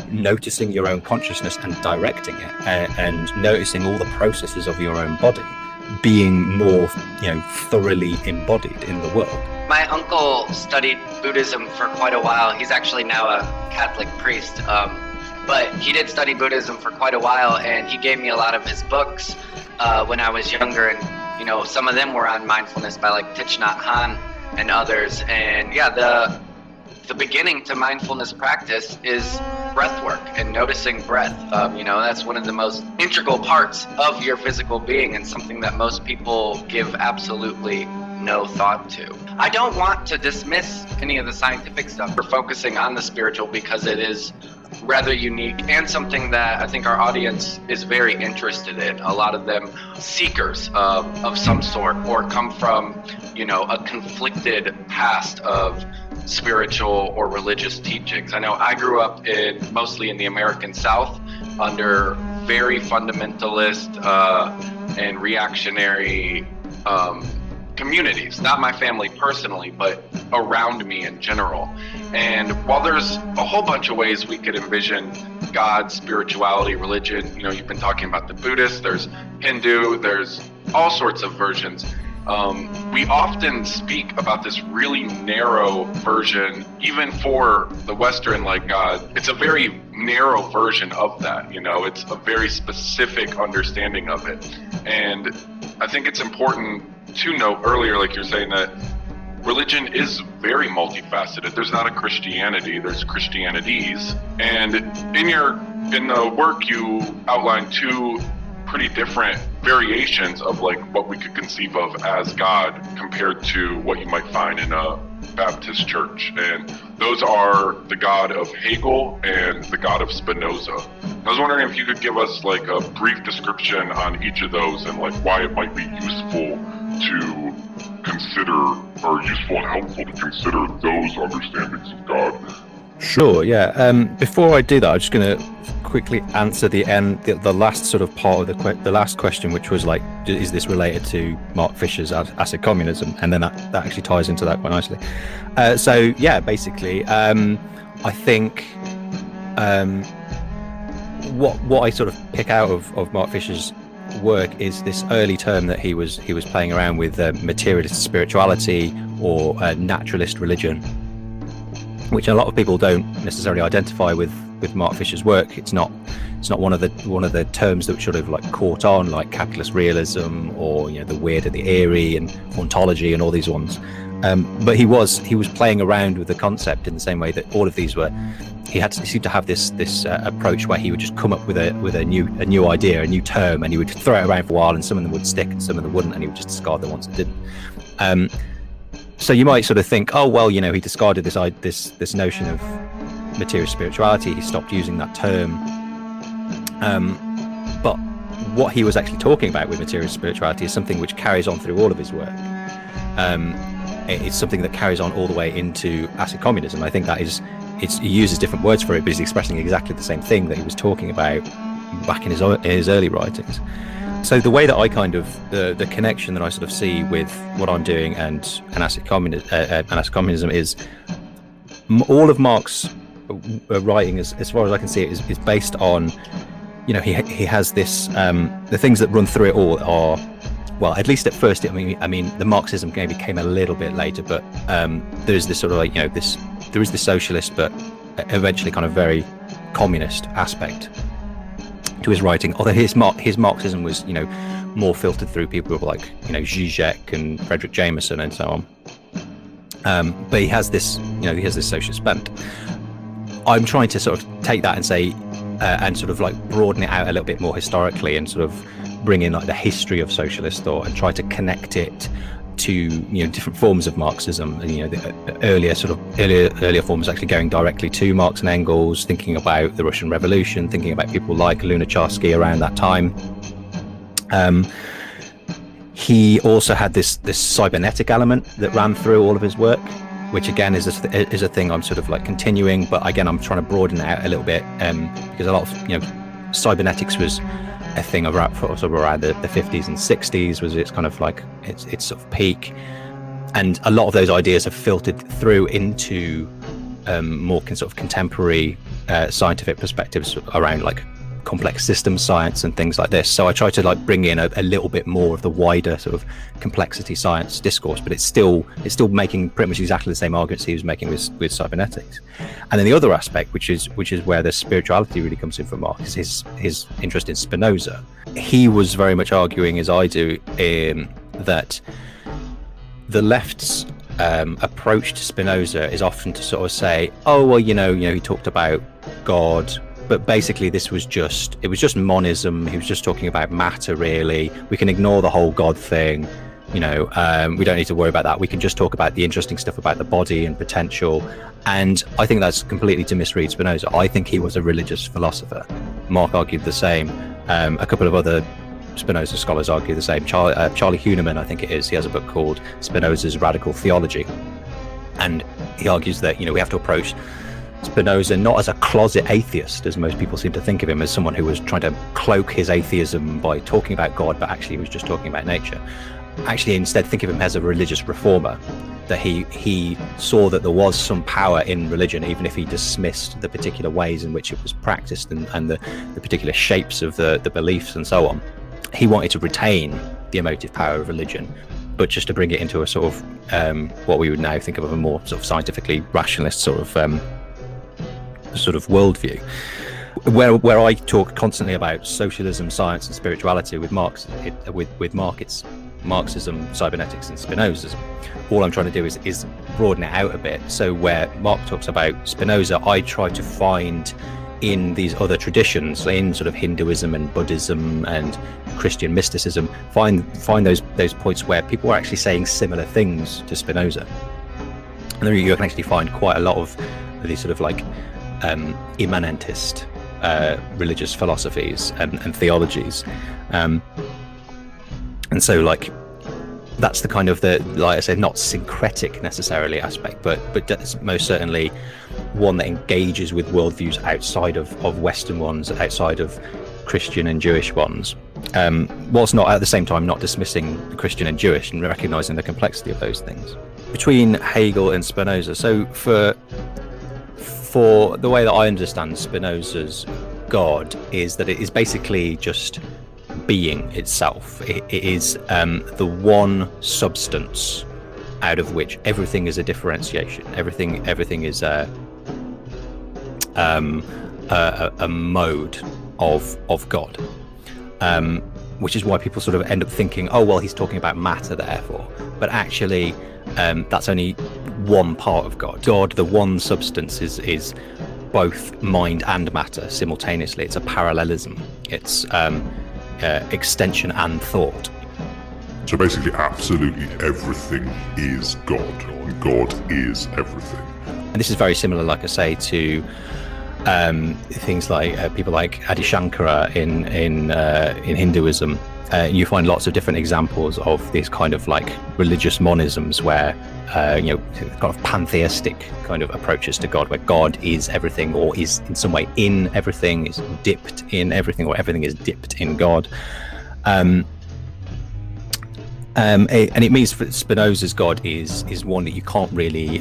noticing your own consciousness and directing it, and noticing all the processes of your own body being more, thoroughly embodied in the world. My uncle studied Buddhism for quite a while. He's actually now a Catholic priest, but he did study Buddhism for quite a while, and he gave me a lot of his books when I was younger, and some of them were on mindfulness by like Thich Nhat Hanh and others. And yeah, the beginning to mindfulness practice is breath work and noticing breath. That's one of the most integral parts of your physical being, and something that most people give absolutely no thought to. I don't want to dismiss any of the scientific stuff. We're focusing on the spiritual because it is rather unique and something that I think our audience is very interested in. A lot of them seekers of some sort, or come from, a conflicted past of spiritual or religious teachings. I know I grew up mostly in the American South under very fundamentalist and reactionary communities. Not my family personally, but around me in general. And while there's a whole bunch of ways we could envision God, spirituality, religion, you've been talking about the Buddhist, there's Hindu, there's all sorts of versions. we often speak about this really narrow version, even for the Western like God. It's a very narrow version of that, it's a very specific understanding of it. And I think it's important to note earlier, like you're saying, that religion is very multifaceted. There's not a Christianity, there's Christianities. And in the work you outline two pretty different variations of like what we could conceive of as God compared to what you might find in a Baptist church. And those are the God of Hegel and the God of Spinoza. I was wondering if you could give us like a brief description on each of those and like why it might be useful to consider, or useful and helpful to consider those understandings of God. Sure, yeah. Before I do that, I'm just going to quickly answer the last sort of part of the last question, which was like, is this related to Mark Fisher's acid communism? And then that actually ties into that quite nicely. So yeah, basically, I think what I sort of pick out of Mark Fisher's work is this early term that he was playing around with, materialist spirituality or naturalist religion, which a lot of people don't necessarily identify with Mark Fisher's work. It's not one of the terms that sort of like caught on, like capitalist realism or the weird and the eerie and ontology and all these ones. But he was playing around with the concept in the same way that all of these were. He seemed to have this approach where he would just come up with a new idea, a new term, and he would throw it around for a while, and some of them would stick and some of them wouldn't, and he would just discard the ones that didn't. So you might sort of think, oh well, he discarded this notion of materialist spirituality. He stopped using that term. But what he was actually talking about with materialist spirituality is something which carries on through all of his work. It's something that carries on all the way into acid communism. I think that he uses different words for it, but he's expressing exactly the same thing that he was talking about back in his early writings. So the way that I kind of the connection that I sort of see with what I'm doing and acid communism is all of Marx's writing, as far as I can see it, is based on, he has this the things that run through it all are, well, at least at first, I mean the Marxism maybe came a little bit later, but there's this sort of like there is the socialist but eventually kind of very communist aspect to his writing, although his Marxism was more filtered through people like Zizek and Frederick Jameson and so on, but he has this socialist bent. I'm trying to sort of take that and say and sort of like broaden it out a little bit more historically and sort of bring in like the history of socialist thought and try to connect it to different forms of Marxism, and the earlier forms actually going directly to Marx and Engels, thinking about the Russian Revolution, thinking about people like Lunacharsky around that time. He also had this cybernetic element that ran through all of his work, which again is a thing I'm sort of like continuing, but again I'm trying to broaden it out a little bit, because a lot of cybernetics was a thing around the 50s and 60s, was its kind of like its sort of peak, and a lot of those ideas have filtered through into more sort of contemporary scientific perspectives around like complex system science and things like this. So I try to like bring in a little bit more of the wider sort of complexity science discourse, but it's still making pretty much exactly the same arguments he was making with cybernetics. And then the other aspect, which is where the spirituality really comes in from Marx, is his interest in Spinoza. He was very much arguing, as I do, that the left's approach to Spinoza is often to sort of say, oh well, he talked about God, but basically it was just monism. He was just talking about matter, really. We can ignore the whole God thing. We don't need to worry about that. We can just talk about the interesting stuff about the body and potential. And I think that's completely to misread Spinoza. I think he was a religious philosopher. Mark argued the same. A couple of other Spinoza scholars argue the same. Charlie Huneman, I think it is, he has a book called Spinoza's Radical Theology. And he argues that, we have to approach Spinoza not as a closet atheist, as most people seem to think of him, as someone who was trying to cloak his atheism by talking about God, but actually he was just talking about nature. Actually, instead, think of him as a religious reformer, that he saw that there was some power in religion, even if he dismissed the particular ways in which it was practiced and the particular shapes of the beliefs and so on. He wanted to retain the emotive power of religion, but just to bring it into a sort of what we would now think of a more sort of scientifically rationalist sort of worldview, where I talk constantly about socialism, science, and spirituality. With Marx, with Marx, it's Marxism, cybernetics, and Spinozism. All I'm trying to do is broaden it out a bit. So where Marx talks about Spinoza, I try to find in these other traditions, in sort of Hinduism and Buddhism and Christian mysticism, find those points where people are actually saying similar things to Spinoza. And then you can actually find quite a lot of these sort of like immanentist religious philosophies and theologies, and so like that's the kind of the, like I said, not syncretic necessarily aspect, but that's most certainly one that engages with worldviews outside of Western ones, outside of Christian and Jewish ones, whilst not at the same time not dismissing the Christian and Jewish and recognizing the complexity of those things. Between Hegel and Spinoza, so for the way that I understand Spinoza's God is that it is basically just being itself. It is the one substance out of which everything is a differentiation. Everything is a mode of God, which is why people sort of end up thinking, oh well, he's talking about matter therefore, but actually that's only one part of God. God, the one substance, is both mind and matter simultaneously. It's a parallelism. It's extension and thought. So basically, absolutely everything is God, and God is everything. And this is very similar, like I say, to things like people like Adi Shankara in Hinduism. You find lots of different examples of these kind of like religious monisms where kind of pantheistic kind of approaches to God, where God is everything, or is in some way in everything, is dipped in everything, or everything is dipped in God. And it means that Spinoza's God is one that you can't really.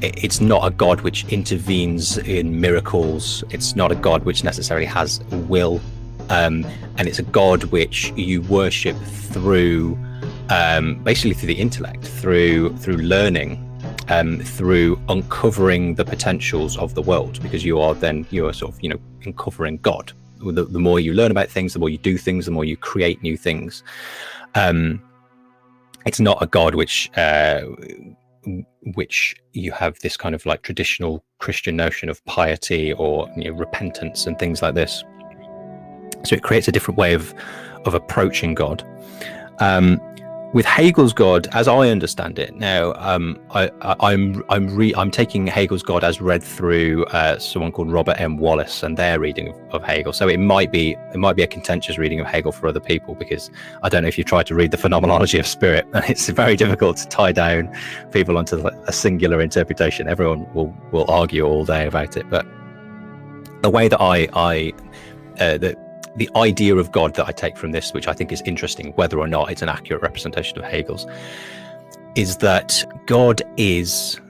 It's not a God which intervenes in miracles. It's not a God which necessarily has will. And it's a God which you worship through, basically through the intellect, through learning, through uncovering the potentials of the world, because you are sort of uncovering God. The more you learn about things, the more you do things, the more you create new things. It's not a God which you have this kind of like traditional Christian notion of piety or repentance and things like this. So it creates a different way of approaching God. With Hegel's God, as I understand it now, I'm taking Hegel's God as read through someone called Robert M. Wallace and their reading of Hegel. So it might be a contentious reading of Hegel for other people, because I don't know if you've tried to read the Phenomenology of Spirit, and it's very difficult to tie down people onto a singular interpretation. Everyone will argue all day about it, but the way that the idea of God that I take from this, which I think is interesting, whether or not it's an accurate representation of Hegel's, is that God is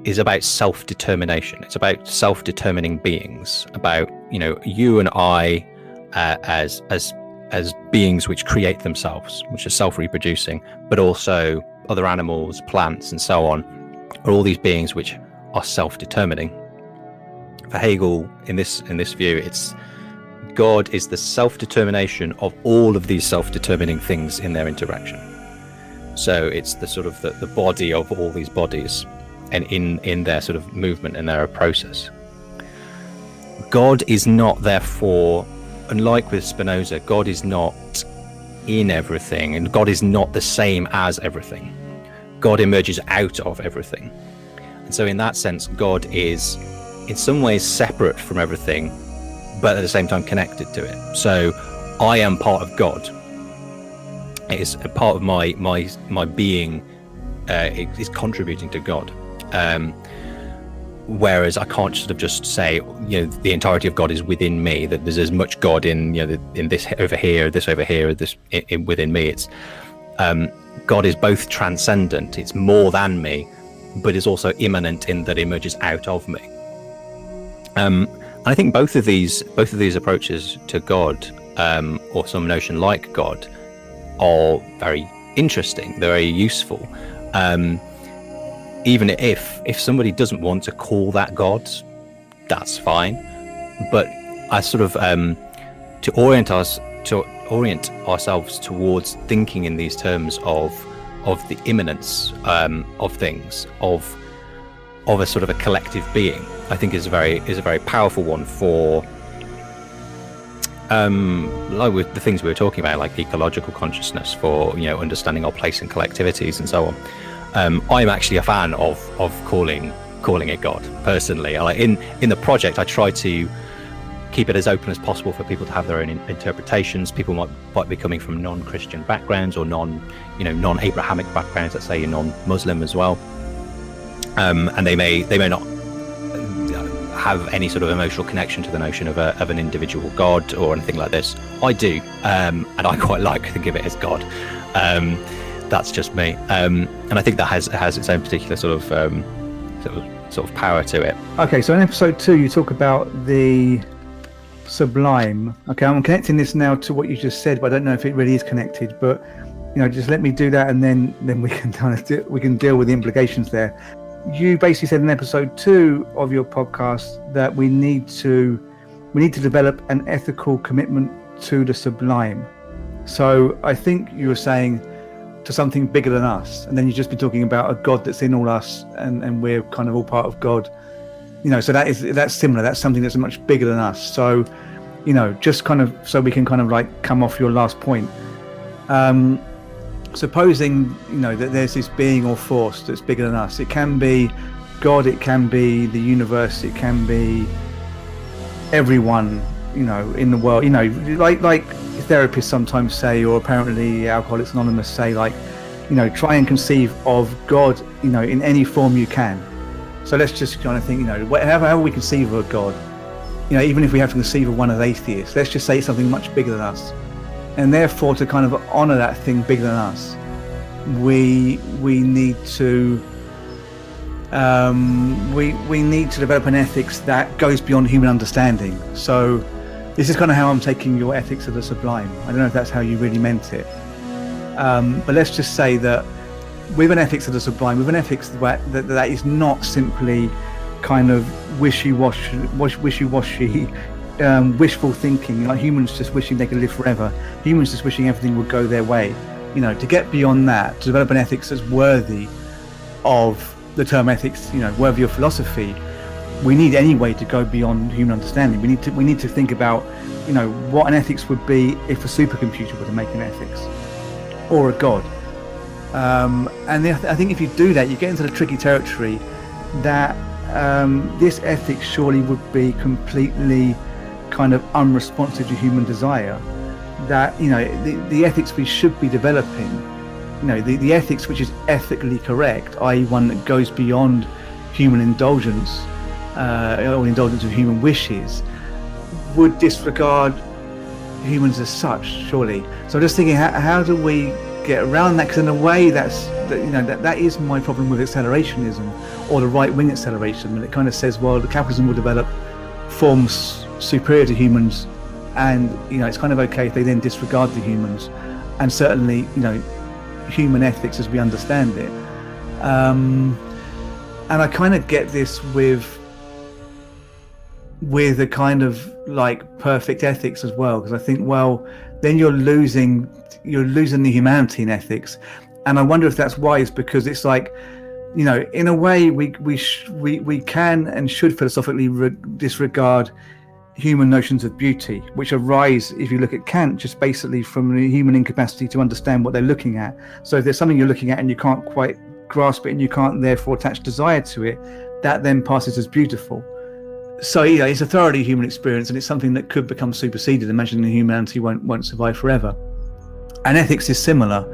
about self-determination. It's about self-determining beings, about you and I as beings which create themselves, which are self-reproducing, but also other animals, plants, and so on, are all these beings which are self-determining. For Hegel, in this view, it's God is the self-determination of all of these self-determining things in their interaction. So it's the sort of the body of all these bodies, and in their sort of movement and their process. God is not, therefore, unlike with Spinoza, God is not in everything, and God is not the same as everything. God emerges out of everything. And so in that sense, God is in some ways separate from everything, but at the same time connected to it. So I am part of God. It is a part of my being. It is contributing to God. Whereas I can't sort of just say, the entirety of God is within me. That there's as much God in this over here, this within me. It's God is both transcendent. It's more than me, but is also immanent in that it emerges out of me. I think both of these approaches to God, or some notion like God, are very interesting, they're very useful. Even if somebody doesn't want to call that God, that's fine. But I sort of to orient ourselves towards thinking in these terms of the immanence of things, of a sort of a collective being, I think is a very powerful one for like with the things we were talking about, like ecological consciousness, for understanding our place in collectivities and so on. I'm actually a fan of calling it God personally. In the project, I try to keep it as open as possible for people to have their own interpretations. People might be coming from non-Christian backgrounds or non-Abrahamic backgrounds, let's say non-Muslim as well, and they may not have any sort of emotional connection to the notion of an individual God or anything like this. I do, and I quite like to think of it as God. That's just me, and I think that has its own particular sort of power to it. Okay, so in episode 2 you talk about the sublime. Okay, I'm connecting this now to what you just said, but I don't know if it really is connected. But just let me do that, and then we can we can deal with the implications there. You basically said in episode 2 of your podcast that we need to develop an ethical commitment to the sublime. So I think you were saying to something bigger than us, and then you've just been talking about a God that's in all us, and we're kind of all part of God. So that's similar. That's something that's much bigger than us. So just kind of so we can kind of like come off your last point. Supposing that there's this being or force that's bigger than us. It can be God, it can be the universe, it can be everyone in the world. Like therapists sometimes say, or apparently Alcoholics Anonymous say, like try and conceive of God in any form you can. So let's just kind of think, however we conceive of a God, even if we have to conceive of one as atheists, let's just say it's something much bigger than us. And therefore, to kind of honor that thing bigger than us, we need to we need to develop an ethics that goes beyond human understanding. So this is kind of how I'm taking your ethics of the sublime. I don't know if that's how you really meant it, but let's just say that with an ethics of the sublime, with an ethics that is not simply kind of wishy-washy, wishful thinking, like humans just wishing they could live forever, humans just wishing everything would go their way. To get beyond that, to develop an ethics that's worthy of the term ethics, worthy of philosophy, we need anyway to go beyond human understanding. We need to think about, what an ethics would be if a supercomputer were to make an ethics, or a god. And I think if you do that, you get into the tricky territory that this ethics surely would be completely kind of unresponsive to human desire. That the ethics we should be developing, the ethics which is ethically correct, i.e. one that goes beyond human indulgence or indulgence of human wishes, would disregard humans as such, surely. So I'm just thinking, how do we get around that? Because in a way that is my problem with accelerationism, or the right-wing acceleration, and it kind of says, well, the capitalism will develop forms superior to humans, and it's kind of okay if they then disregard the humans, and certainly human ethics as we understand it. And I kind of get this with a kind of like perfect ethics as well, because I think, well, then you're losing the humanity in ethics. And I wonder if that's wise, because it's like, in a way we can and should philosophically disregard human notions of beauty, which arise, if you look at Kant, just basically from the human incapacity to understand what they're looking at. So if there's something you're looking at and you can't quite grasp it, and you can't therefore attach desire to it, that then passes as beautiful. So it's a thoroughly human experience, and it's something that could become superseded, imagining humanity won't survive forever. And ethics is similar.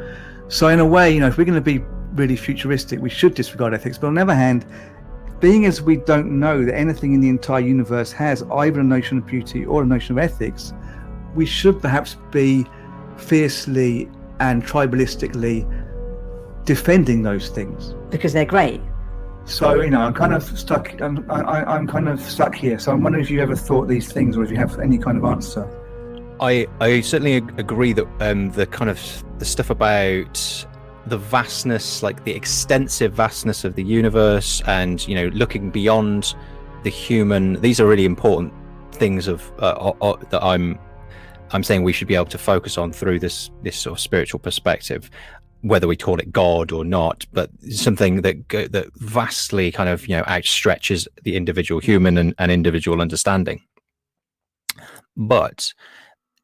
So in a way, if we're going to be really futuristic, we should disregard ethics. But on the other hand, being as we don't know that anything in the entire universe has either a notion of beauty or a notion of ethics, we should perhaps be fiercely and tribalistically defending those things, because they're great. So I'm kind of stuck. I'm kind of stuck here. So I'm wondering if you ever thought these things, or if you have any kind of answer. I certainly agree that the kind of the stuff about the vastness, like the extensive vastness of the universe, and looking beyond the human, these are really important things that I'm saying we should be able to focus on through this sort of spiritual perspective, whether we call it God or not, but something that vastly kind of outstretches the individual human and individual understanding. But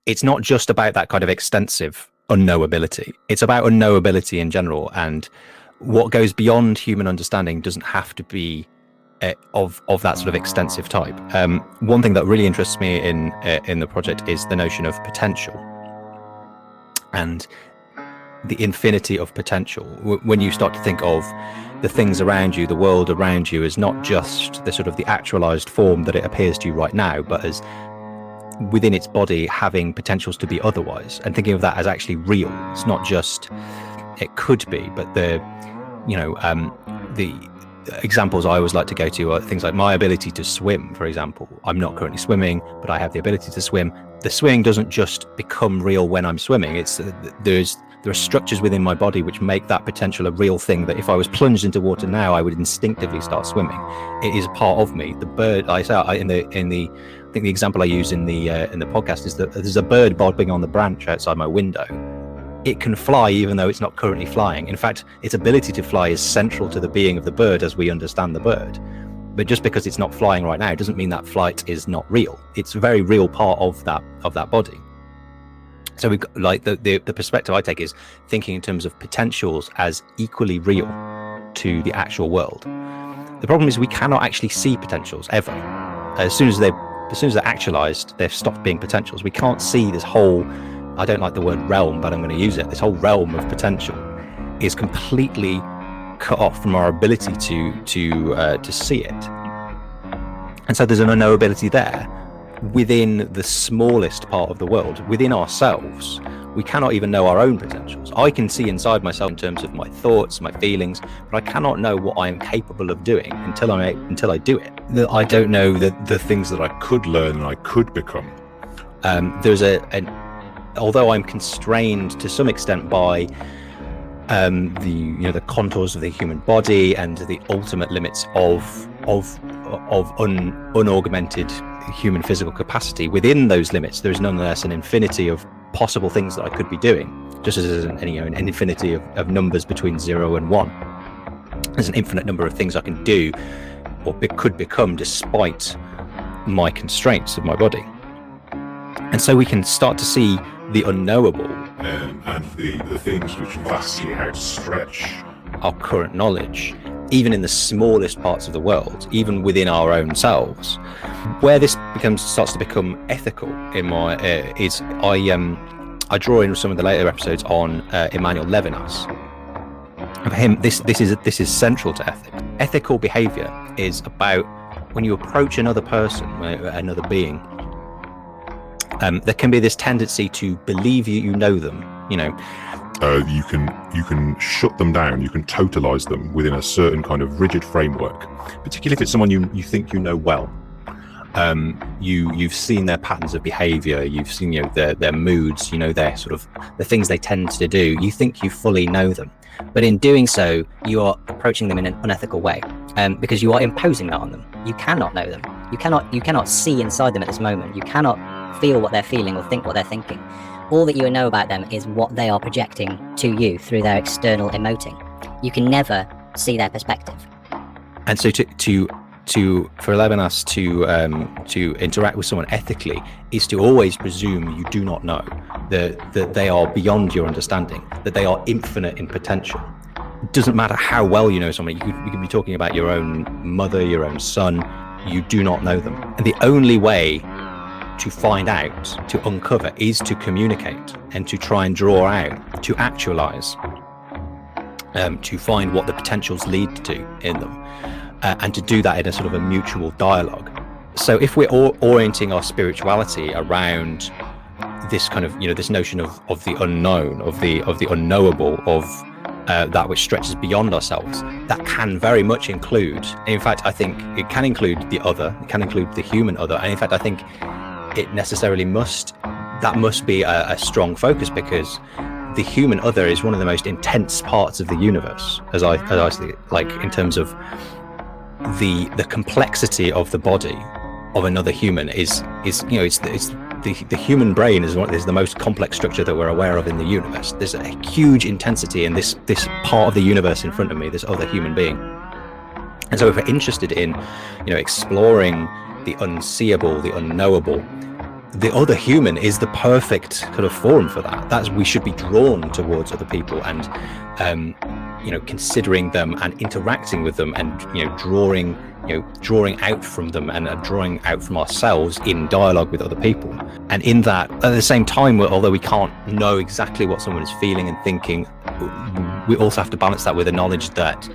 it's not just about that kind of extensive unknowability. It's about unknowability in general, and what goes beyond human understanding doesn't have to be of that sort of extensive type. One thing that really interests me in the project is the notion of potential and the infinity of potential. When you start to think of the things around you, the world around you, as not just the sort of the actualized form that it appears to you right now, but as within its body having potentials to be otherwise, and thinking of that as actually real. It's not just it could be, but the examples I always like to go to are things like my ability to swim, for example. I'm not currently swimming, but I have the ability to swim. The swimming doesn't just become real when I'm swimming. It's there are structures within my body which make that potential a real thing, that if I was plunged into water now, I would instinctively start swimming. It is part of me. The bird I think the example I use in the podcast is that there's a bird bobbing on the branch outside my window. It can fly even though it's not currently flying. In fact, its ability to fly is central to the being of the bird as we understand the bird. But just because it's not flying right now doesn't mean that flight is not real. It's a very real part of that body. So we've got, like, the perspective I take is thinking in terms of potentials as equally real to the actual world. The problem is we cannot actually see potentials ever. As soon as they're actualized, they've stopped being potentials. We can't see this whole, I don't like the word realm, but I'm going to use it. This whole realm of potential is completely cut off from our ability to see it. And so there's an unknowability there within the smallest part of the world, within ourselves. We cannot even know our own potentials. I can see inside myself in terms of my thoughts, my feelings, but I cannot know what I am capable of doing until I do it. I don't know the things that I could learn and I could become. There's although I'm constrained to some extent by the contours of the human body and the ultimate limits of unaugmented human physical capacity, within those limits there is nonetheless an infinity of possible things that I could be doing, just as there's an infinity of numbers between 0 and 1. There's an infinite number of things I can do or could become despite my constraints of my body. And so we can start to see the unknowable and the things which vastly outstretch our current knowledge, even in the smallest parts of the world, even within our own selves. Where this starts to become ethical in my is I draw in some of the later episodes on Emmanuel Levinas. For him, this is central to ethics. Ethical behavior is about when you approach another person, another being. There can be this tendency to believe you know them. You can shut them down. You can totalize them within a certain kind of rigid framework. Particularly if it's someone you think you know well. You've seen their patterns of behavior. You've seen their moods. Their sort of the things they tend to do. You think you fully know them, but in doing so, you are approaching them in an unethical way, because you are imposing that on them. You cannot know them. You cannot see inside them at this moment. You cannot feel what they're feeling or think what they're thinking. All that you know about them is what they are projecting to you through their external emoting. You can never see their perspective. And so for Levinas to interact with someone ethically is to always presume you do not know, that they are beyond your understanding, that they are infinite in potential. It doesn't matter how well you know someone. You could be talking about your own mother, your own son. You do not know them, and the only way to find out, to uncover, is to communicate and to try and draw out, to actualize, to find what the potentials lead to in them, and to do that in a sort of a mutual dialogue. So if we're orienting our spirituality around this kind of, this notion of the unknown, of the unknowable, of that which stretches beyond ourselves, that can very much include, in fact, I think it can include the other, it can include the human other, and in fact, I think it necessarily must that must be a strong focus, because the human other is one of the most intense parts of the universe, as I see it, like in terms of the complexity of the body of another human is it's the human brain is the most complex structure that we're aware of in the universe. There's a huge intensity in this part of the universe in front of me, this other human being. And so if we're interested in exploring the unseeable, the unknowable, the other human is the perfect kind of forum for that. We should be drawn towards other people and considering them and interacting with them and drawing out from them and drawing out from ourselves in dialogue with other people. And in that, at the same time, although we can't know exactly what someone is feeling and thinking, we also have to balance that with the knowledge that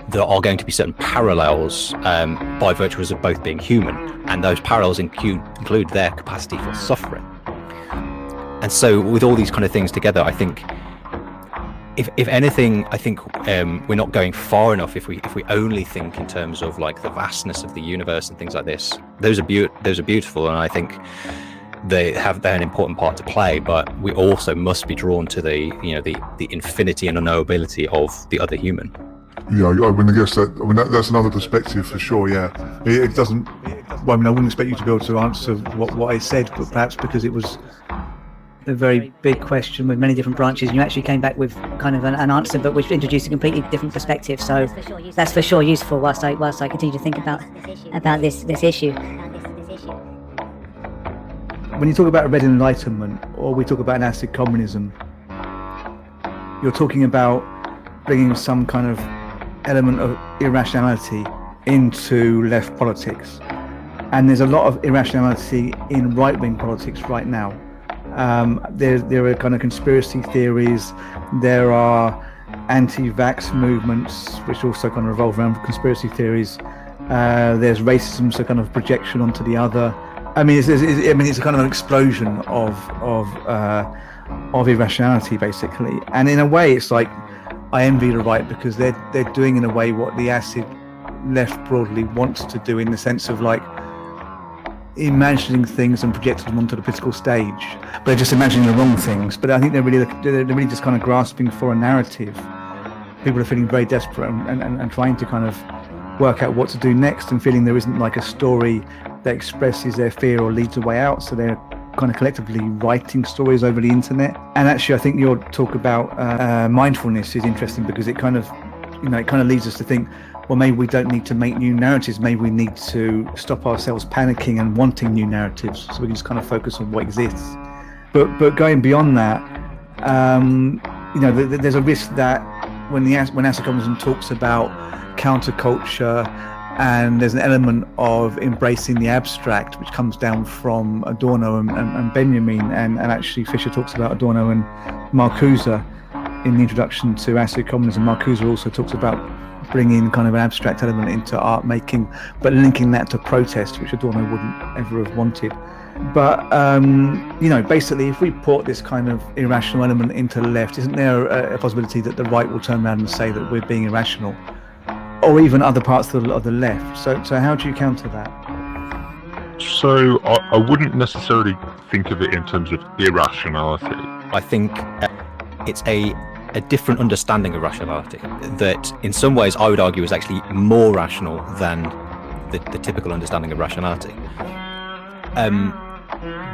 there are going to be certain parallels by virtue of both being human, and those parallels include their capacity for suffering. And so with all these kind of things together, I think if anything, I think we're not going far enough if we only think in terms of like the vastness of the universe and things like this. Those are beautiful, and I think they're an important part to play, but we also must be drawn to the infinity and unknowability of the other human. Yeah, I mean, I guess that's another perspective for sure. Yeah, it doesn't. Well, I mean, I wouldn't expect you to be able to answer what I said, but perhaps because it was a very big question with many different branches, and you actually came back with kind of an answer, but which introduced a completely different perspective. So that's for sure useful whilst I continue to think about this issue. When you talk about Red Enlightenment, or we talk about an acid communism, you're talking about bringing some kind of element of irrationality into left politics. And there's a lot of irrationality in right-wing politics right now. There are kind of conspiracy theories, there are anti-vax movements which also kind of revolve around conspiracy theories. There's racism, so kind of projection onto the other. I mean, it's a kind of an explosion of irrationality, basically. And in a way, it's like I envy the right, because they're doing in a way what the acid left broadly wants to do, in the sense of like imagining things and projecting them onto the political stage, but they're just imagining the wrong things. But I think they're really just kind of grasping for a narrative. People are feeling very desperate and trying to kind of work out what to do next, and feeling there isn't like a story that expresses their fear or leads a way out, so they're kind of collectively writing stories over the internet. And actually, I think your talk about mindfulness is interesting, because it kind of leads us to think, well, maybe we don't need to make new narratives. Maybe we need to stop ourselves panicking and wanting new narratives, so we can just kind of focus on what exists. But going beyond that, there's a risk that when acid communism talks about counterculture, and there's an element of embracing the abstract, which comes down from Adorno and Benjamin, and actually Fisher talks about Adorno and Marcuse in the introduction to acid communism. Marcuse also talks about bringing kind of an abstract element into art making, but linking that to protest, which Adorno wouldn't ever have wanted. But basically, if we put this kind of irrational element into the left, isn't there a possibility that the right will turn around and say that we're being irrational, or even other parts of the left? So how do you counter that? So I wouldn't necessarily think of it in terms of irrationality. I think it's a different understanding of rationality that in some ways I would argue is actually more rational than the typical understanding of rationality.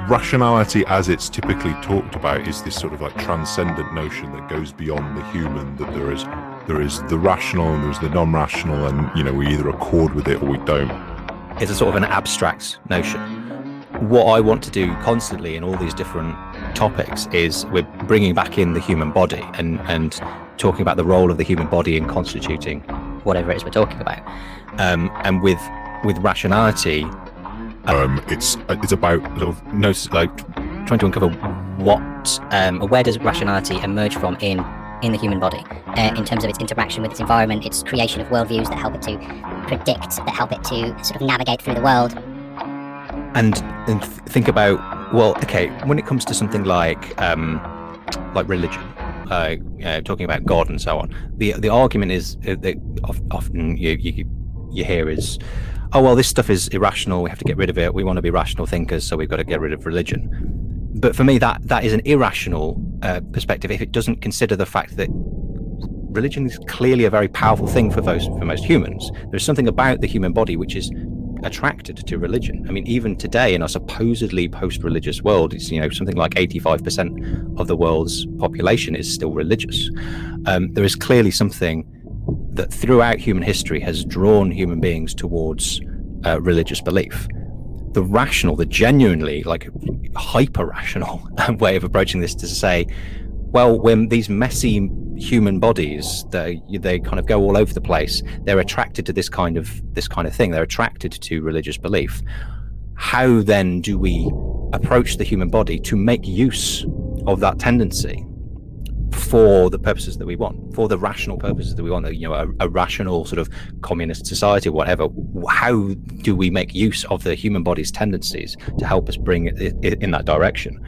Rationality, as it's typically talked about, is this sort of like transcendent notion that goes beyond the human, that there is the rational and there's the non-rational, and we either accord with it or we don't. It's a sort of an abstract notion. What I want to do constantly in all these different topics is we're bringing back in the human body and talking about the role of the human body in constituting whatever it is we're talking about. And with rationality, it's about sort of trying to uncover where does rationality emerge from in the human body, in terms of its interaction with its environment, its creation of worldviews that help it to predict, that help it to sort of navigate through the world. And think about, well, okay, when it comes to something like religion, talking about God and so on, the argument is that often you hear is, oh well, this stuff is irrational, we have to get rid of it, we want to be rational thinkers, so we've got to get rid of religion. But for me, that is an irrational perspective if it doesn't consider the fact that religion is clearly a very powerful thing for most humans. There's something about the human body which is attracted to religion. I mean, even today in a supposedly post-religious world, it's, you know, something like 85% of the world's population is still religious. There is clearly something that throughout human history has drawn human beings towards religious belief. The rational, the genuinely like hyper-rational way of approaching this is to say, well, when these messy human bodies, they kind of go all over the place, they're attracted to this kind of thing, they're attracted to religious belief. How then do we approach the human body to make use of that tendency for the purposes that we want, for the rational purposes that we want, you know, a rational sort of communist society or whatever? How do we make use of the human body's tendencies to help us bring it in that direction?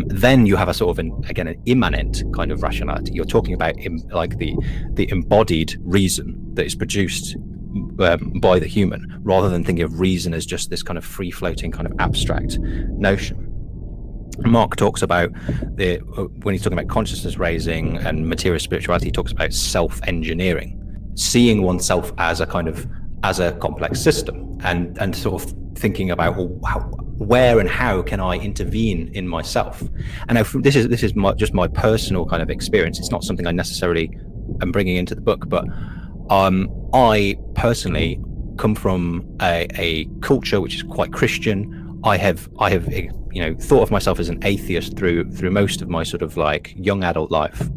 Then you have a sort of an immanent kind of rationality. You're talking about like the embodied reason that is produced by the human, rather than thinking of reason as just this kind of free-floating kind of abstract notion. Mark talks about when he's talking about consciousness raising and materialist spirituality, he talks about self-engineering, seeing oneself as a complex system, and sort of thinking about, well, where and how can I intervene in myself? And this is just my personal kind of experience. It's not something I necessarily am bringing into the book, but I personally come from a culture which is quite Christian. I have you know, thought of myself as an atheist through most of my sort of like young adult life,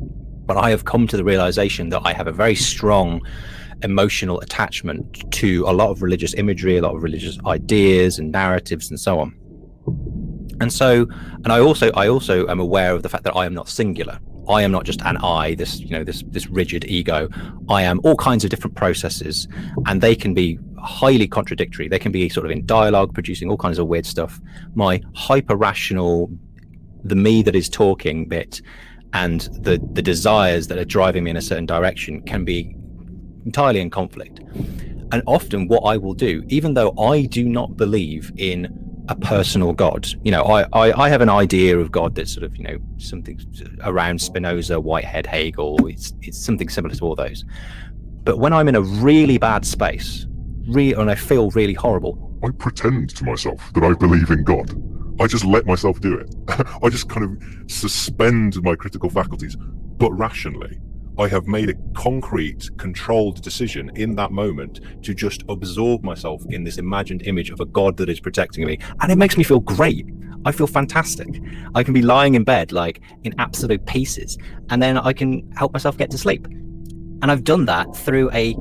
but I have come to the realization that I have a very strong emotional attachment to a lot of religious imagery, a lot of religious ideas and narratives and so on. And I also am aware of the fact that I am not singular. I am not just an I, this rigid ego. I am all kinds of different processes, and they can be highly contradictory. They can be sort of in dialogue, producing all kinds of weird stuff. My hyper-rational, the me that is talking bit, and the desires that are driving me in a certain direction can be entirely in conflict. And often what I will do, even though I do not believe in a personal God, you know, I have an idea of God that's sort of, you know, something around Spinoza, Whitehead, Hegel. It's something similar to all those. But when I'm in a really bad space, and I feel really horrible, I pretend to myself that I believe in God. I just let myself do it. I just kind of suspend my critical faculties, but rationally. I have made a concrete, controlled decision in that moment to just absorb myself in this imagined image of a God that is protecting me. And it makes me feel great. I feel fantastic. I can be lying in bed, like in absolute pieces, and then I can help myself get to sleep. And I've done that through a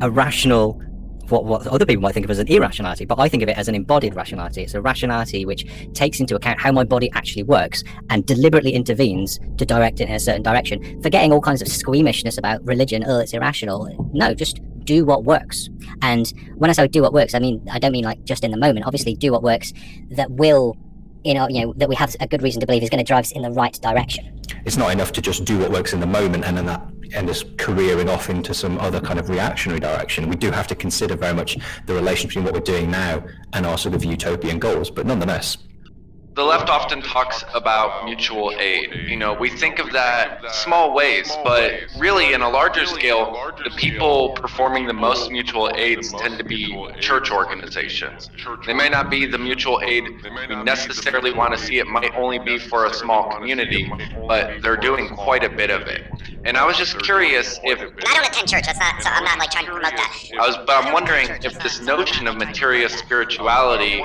rational, what other people might think of as an irrationality, but I think of it as an embodied rationality. It's a rationality which takes into account how my body actually works and deliberately intervenes to direct it in a certain direction, forgetting all kinds of squeamishness about religion. Oh, it's irrational. No, just do what works. And when I say do what works, I don't mean like just in the moment. Obviously, do what works that will, that we have a good reason to believe is going to drive us in the right direction. It's not enough to just do what works in the moment and then that end us careering off into some other kind of reactionary direction. We do have to consider very much the relation between what we're doing now and our sort of utopian goals, but nonetheless. The left often talks about mutual aid. We think of that small ways, but really in a larger scale, the people performing the most mutual aids tend to be church organizations. They may not be the mutual aid we necessarily want to see. It might only be for a small community, but they're doing quite a bit of it. And I was just curious if... And I don't attend church, so I'm not like trying to promote that. But I'm wondering if this notion of materialist spirituality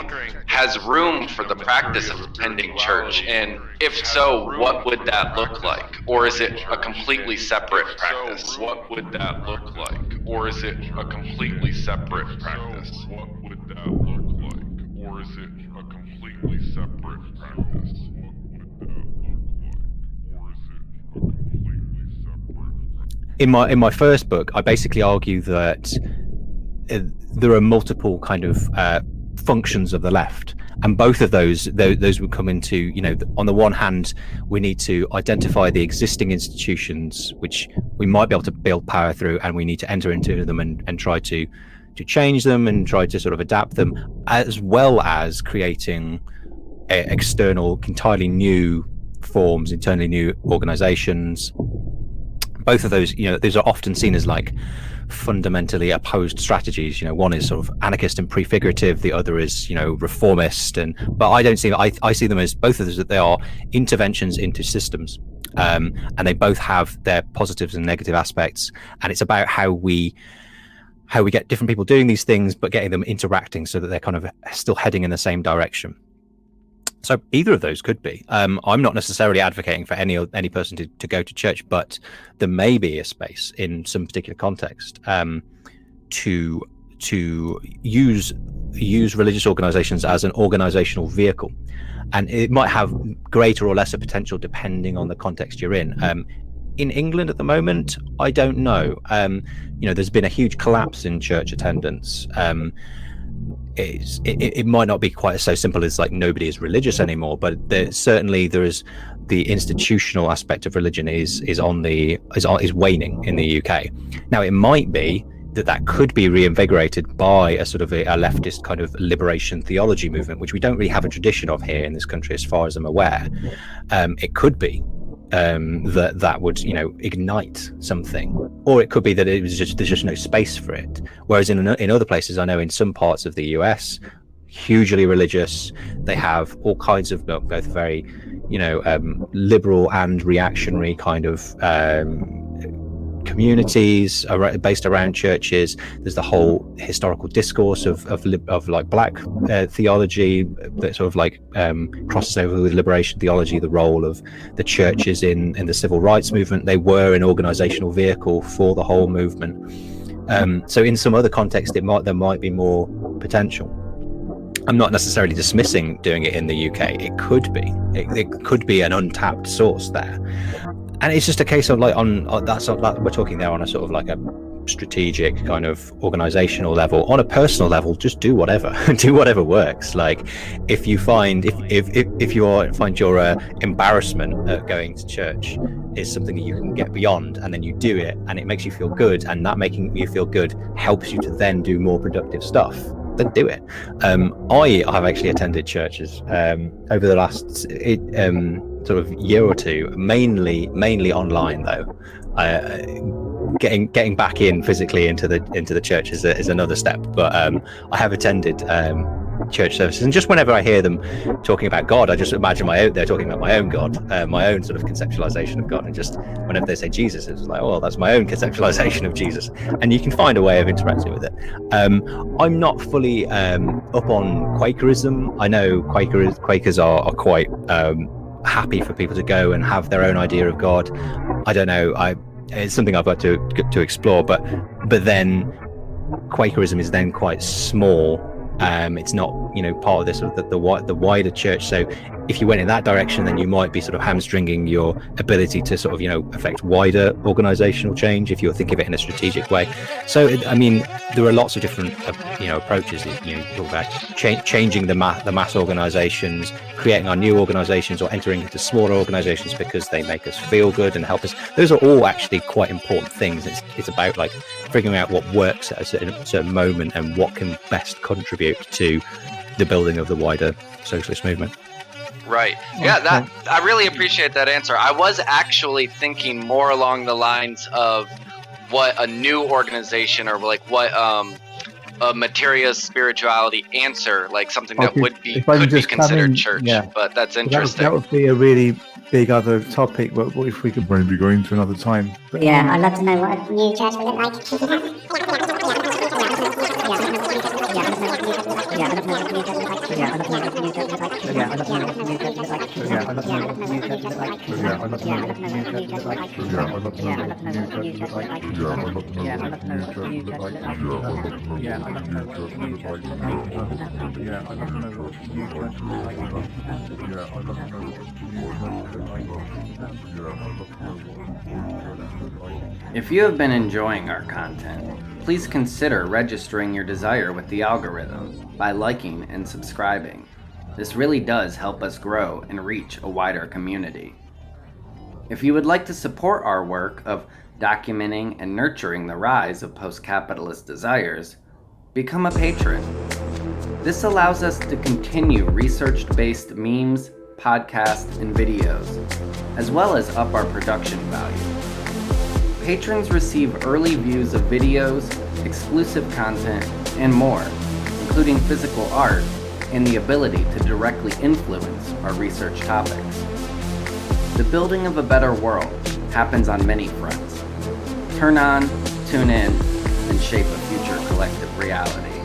has room for the practice of attending church, and if so, what would that look like? Or is it a completely separate practice? What would that look like? Or is it a completely separate practice? What would that look like? Or is it a completely separate practice? In my first book, I basically argue that there are multiple kind of functions of the left, and both of those would come into, on the one hand, we need to identify the existing institutions which we might be able to build power through, and we need to enter into them and try to change them and try to sort of adapt them, as well as creating external, entirely new forms, entirely new organizations. Both of those, those are often seen as like fundamentally opposed strategies. One is sort of anarchist and prefigurative, the other is reformist, but I don't see I see them as both of those, that they are interventions into systems, and they both have their positives and negative aspects, and it's about how we get different people doing these things but getting them interacting so that they're kind of still heading in the same direction. So either of those could be. I'm not necessarily advocating for any person to go to church, but there may be a space in some particular context to use religious organizations as an organizational vehicle, and it might have greater or lesser potential depending on the context you're in. In England at the moment, I don't know. There's been a huge collapse in church attendance. It might not be quite so simple as like nobody is religious anymore, but certainly there is the institutional aspect of religion is waning in the UK. Now it might be that could be reinvigorated by a sort of a leftist kind of liberation theology movement, which we don't really have a tradition of here in this country as far as I'm aware. It could be that would ignite something, or it could be that there's just no space for it, whereas in other places, I know in some parts of the US, hugely religious, they have all kinds of both very liberal and reactionary kind of communities based around churches. There's the whole historical discourse of like black theology that sort of like crosses over with liberation theology, the role of the churches in the civil rights movement. They were an organizational vehicle for the whole movement. So in some other context, there might be more potential. I'm not necessarily dismissing doing it in the UK. It could be. It could be an untapped source there. And it's just a case of like we're talking there on a sort of like a strategic kind of organizational level. On a personal level, just do whatever, do whatever works. Like if you find if you find your embarrassment at going to church is something that you can get beyond, and then you do it, and it makes you feel good, and that making you feel good helps you to then do more productive stuff, then do it. I have actually attended churches over the last sort of year or two, mainly online though. Getting back in physically into the church is another step, but I have attended church services, and just whenever I hear them talking about God, I just imagine they're talking about my own God, my own sort of conceptualization of God, and just whenever they say Jesus, it's like, oh well, that's my own conceptualization of Jesus, and you can find a way of interacting with it. I'm not fully up on Quakerism. I know Quakers are quite happy for people to go and have their own idea of God. I don't know, it's something I've got to explore, but then Quakerism is then quite small. It's not part of this sort of the wider church. So if you went in that direction, then you might be sort of hamstringing your ability to sort of affect wider organizational change if you think of it in a strategic way. So I mean, there are lots of different approaches. You talk about changing the mass organizations, creating our new organizations, or entering into smaller organizations because they make us feel good and help us. Those are all actually quite important things. It's about like figuring out what works at a certain moment and what can best contribute to the building of the wider socialist movement. Right. Yeah, I really appreciate that answer. I was actually thinking more along the lines of what a new organization, or like what a materialist spirituality answer, like something that could be considered church. Yeah. But that's interesting. That would be a really big other topic. What if we could maybe go into another time? But yeah, I'd love to know what a new church would look like. If you have been enjoying our content, please consider registering your desire with the algorithm by liking and subscribing. This really does help us grow and reach a wider community. If you would like to support our work of documenting and nurturing the rise of post-capitalist desires, become a patron. This allows us to continue research-based memes, podcasts, and videos, as well as up our production value. Patrons receive early views of videos, exclusive content, and more, including physical art and the ability to directly influence our research topics. The building of a better world happens on many fronts. Turn on, tune in, and shape a future collective reality.